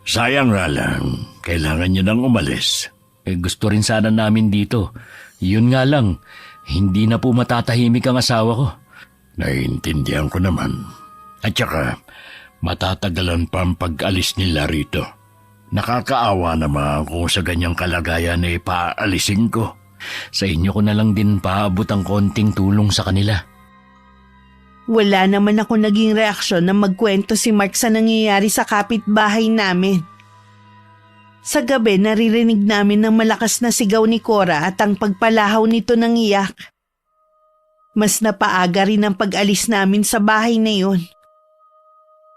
Sayang nga lang, kailangan niyo nang umalis. Gusto rin sana namin dito. Yun nga lang, hindi na po matatahimik ang asawa ko. Naiintindihan ko naman. At saka, matatagalan pa ang pag-alis nila rito. Nakakaawa naman kung sa ganyang kalagayan paalisin ko. Sa inyo ko na lang din paabot ang konting tulong sa kanila. Wala naman ako naging reaksyon na magkwento si Mark sa nangyayari sa kapitbahay namin. Sa gabi naririnig namin ng malakas na sigaw ni Cora at ang pagpalahaw nito ng iyak. Mas napaaga rin ang pag-alis namin sa bahay na yun.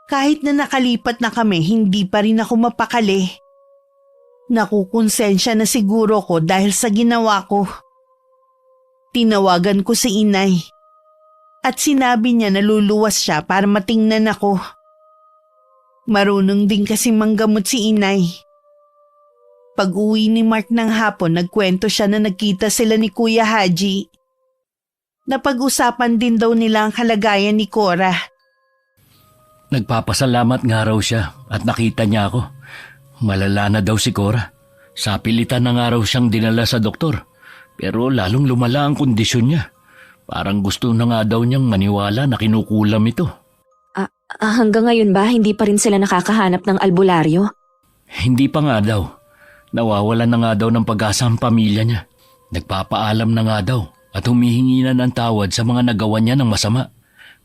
Kahit na nakalipat na kami, hindi pa rin ako mapakali. Nakukonsensya na siguro ko dahil sa ginawa ko. Tinawagan ko si inay. At sinabi niya na luluwas siya para matingnan ako. Marunong din kasi manggamot si inay. Pag-uwi ni Mark ng hapon, nagkwento siya na nagkita sila ni Kuya Haji. Napag-usapan din daw nila ang kalagayan ni Cora. Nagpapasalamat nga raw siya at nakita niya ako. Malala na daw si Cora. Sa pilitan na nga raw siyang dinala sa doktor. Pero lalong lumala ang kondisyon niya. Parang gusto na nga daw niyang maniwala na kinukulam ito. Hanggang ngayon ba hindi pa rin sila nakakahanap ng albularyo? Hindi pa nga daw. Nawawalan na nga daw ng pag-asa ang pamilya niya. Nagpapaalam na nga daw at humihingi na ng tawad sa mga nagawa niya ng masama.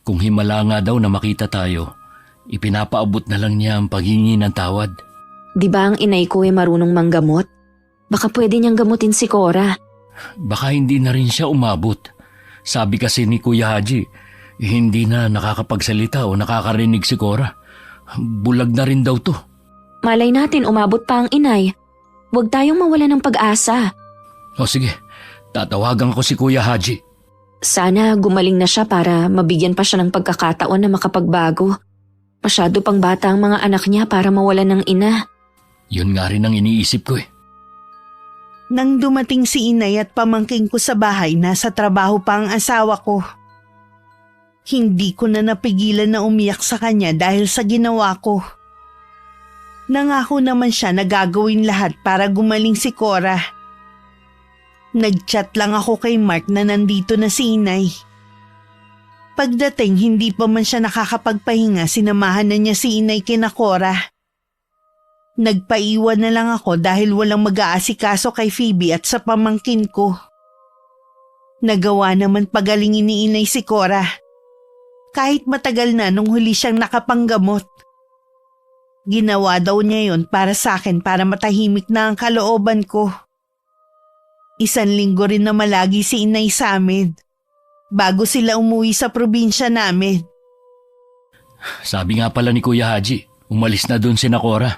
Kung himala nga daw na makita tayo, ipinapaabot na lang niya ang paghingi ng tawad. Di ba ang inay ko marunong manggamot? Baka pwede niyang gamutin si Cora. Baka hindi na rin siya umabot. Sabi kasi ni Kuya Haji, hindi na nakakapagsalita o nakakarinig si Cora. Bulag na rin daw to. Malay natin umabot pa ang inay. Huwag tayong mawala ng pag-asa. O sige, tatawagan ko si Kuya Haji. Sana gumaling na siya para mabigyan pa siya ng pagkakataon na makapagbago. Masyado pang bata ang mga anak niya para mawalan ng ina. Yun nga rin ang iniisip ko . Nang dumating si inay at pamangking ko sa bahay, nasa trabaho pa ang asawa ko. Hindi ko na napigilan na umiyak sa kanya dahil sa ginawa ko. Nangako naman siya na gagawin lahat para gumaling si Cora. Nag-chat lang ako kay Mark na nandito na si Inay. Pagdating, hindi pa man siya nakakapagpahinga, sinamahan na niya si Inay kina Cora. Nagpaiwan na lang ako dahil walang mag-aasikaso kay Phoebe at sa pamangkin ko. Nagawa naman pagalingin ni Inay si Cora. Kahit matagal na nung huli siyang nakapanggamot. Ginawa daw niya yon para sa akin para matahimik na ang kalooban ko. 1 linggo rin na malagi si Inay sa amin. Bago sila umuwi sa probinsya namin. Sabi nga pala ni Kuya Haji, umalis na doon si Cora.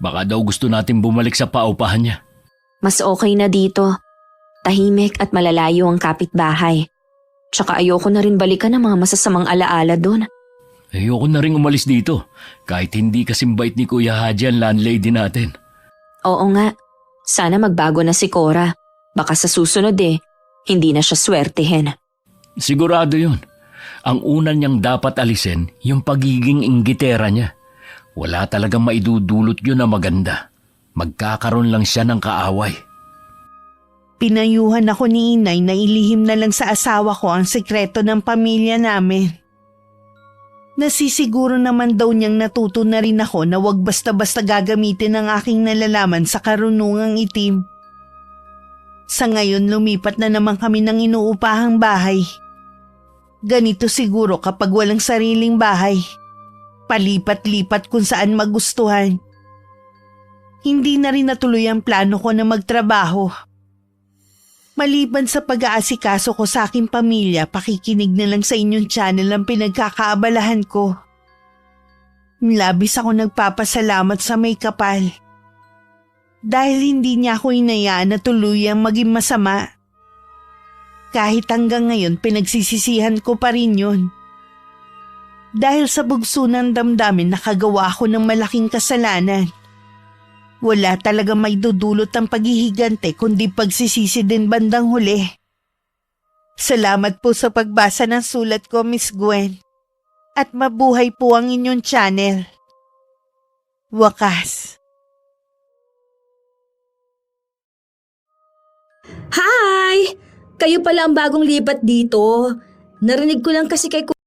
Baka daw gusto natin bumalik sa paupahan niya. Mas okay na dito. Tahimik at malalayo ang kapitbahay. Tsaka ayoko na rin balikan ng mga masasamang alaala doon. Ayoko na rin umalis dito, kahit hindi kasing bait ni Kuya Haji ang landlady natin. Oo nga. Sana magbago na si Cora. Baka sa susunod hindi na siya swertehin. Sigurado yun. Ang una niyang dapat alisin, yung pagiging inggitera niya. Wala talagang maidudulot yun na maganda. Magkakaroon lang siya ng kaaway. Pinayuhan ako ni Inay na ilihim na lang sa asawa ko ang sekreto ng pamilya namin. Nasisiguro naman daw niyang natuto na rin ako na wag basta-basta gagamitin ang aking nalalaman sa karunungang itim. Sa ngayon lumipat na naman kami ng inuupahang bahay. Ganito siguro kapag walang sariling bahay. Palipat-lipat kung saan magustuhan. Hindi na rin natuloy ang plano ko na magtrabaho. Maliban sa pag-aasikaso ko sa aking pamilya, pakikinig na lang sa inyong channel ang pinagkakaabalahan ko. Labis ako nagpapasalamat sa may kapal. Dahil hindi niya ako inayaan na tuluyang maging masama. Kahit hanggang ngayon pinagsisisihan ko pa rin yun. Dahil sa bugso ng damdamin nakagawa ako ng malaking kasalanan. Wala talaga may dudulot ang paghihigante kundi pagsisisi din bandang huli. Salamat po sa pagbasa ng sulat ko, Miss Gwen. At mabuhay po ang inyong channel. Wakas. Hi! Kayo pala ang bagong lipat dito. Narinig ko lang kasi kay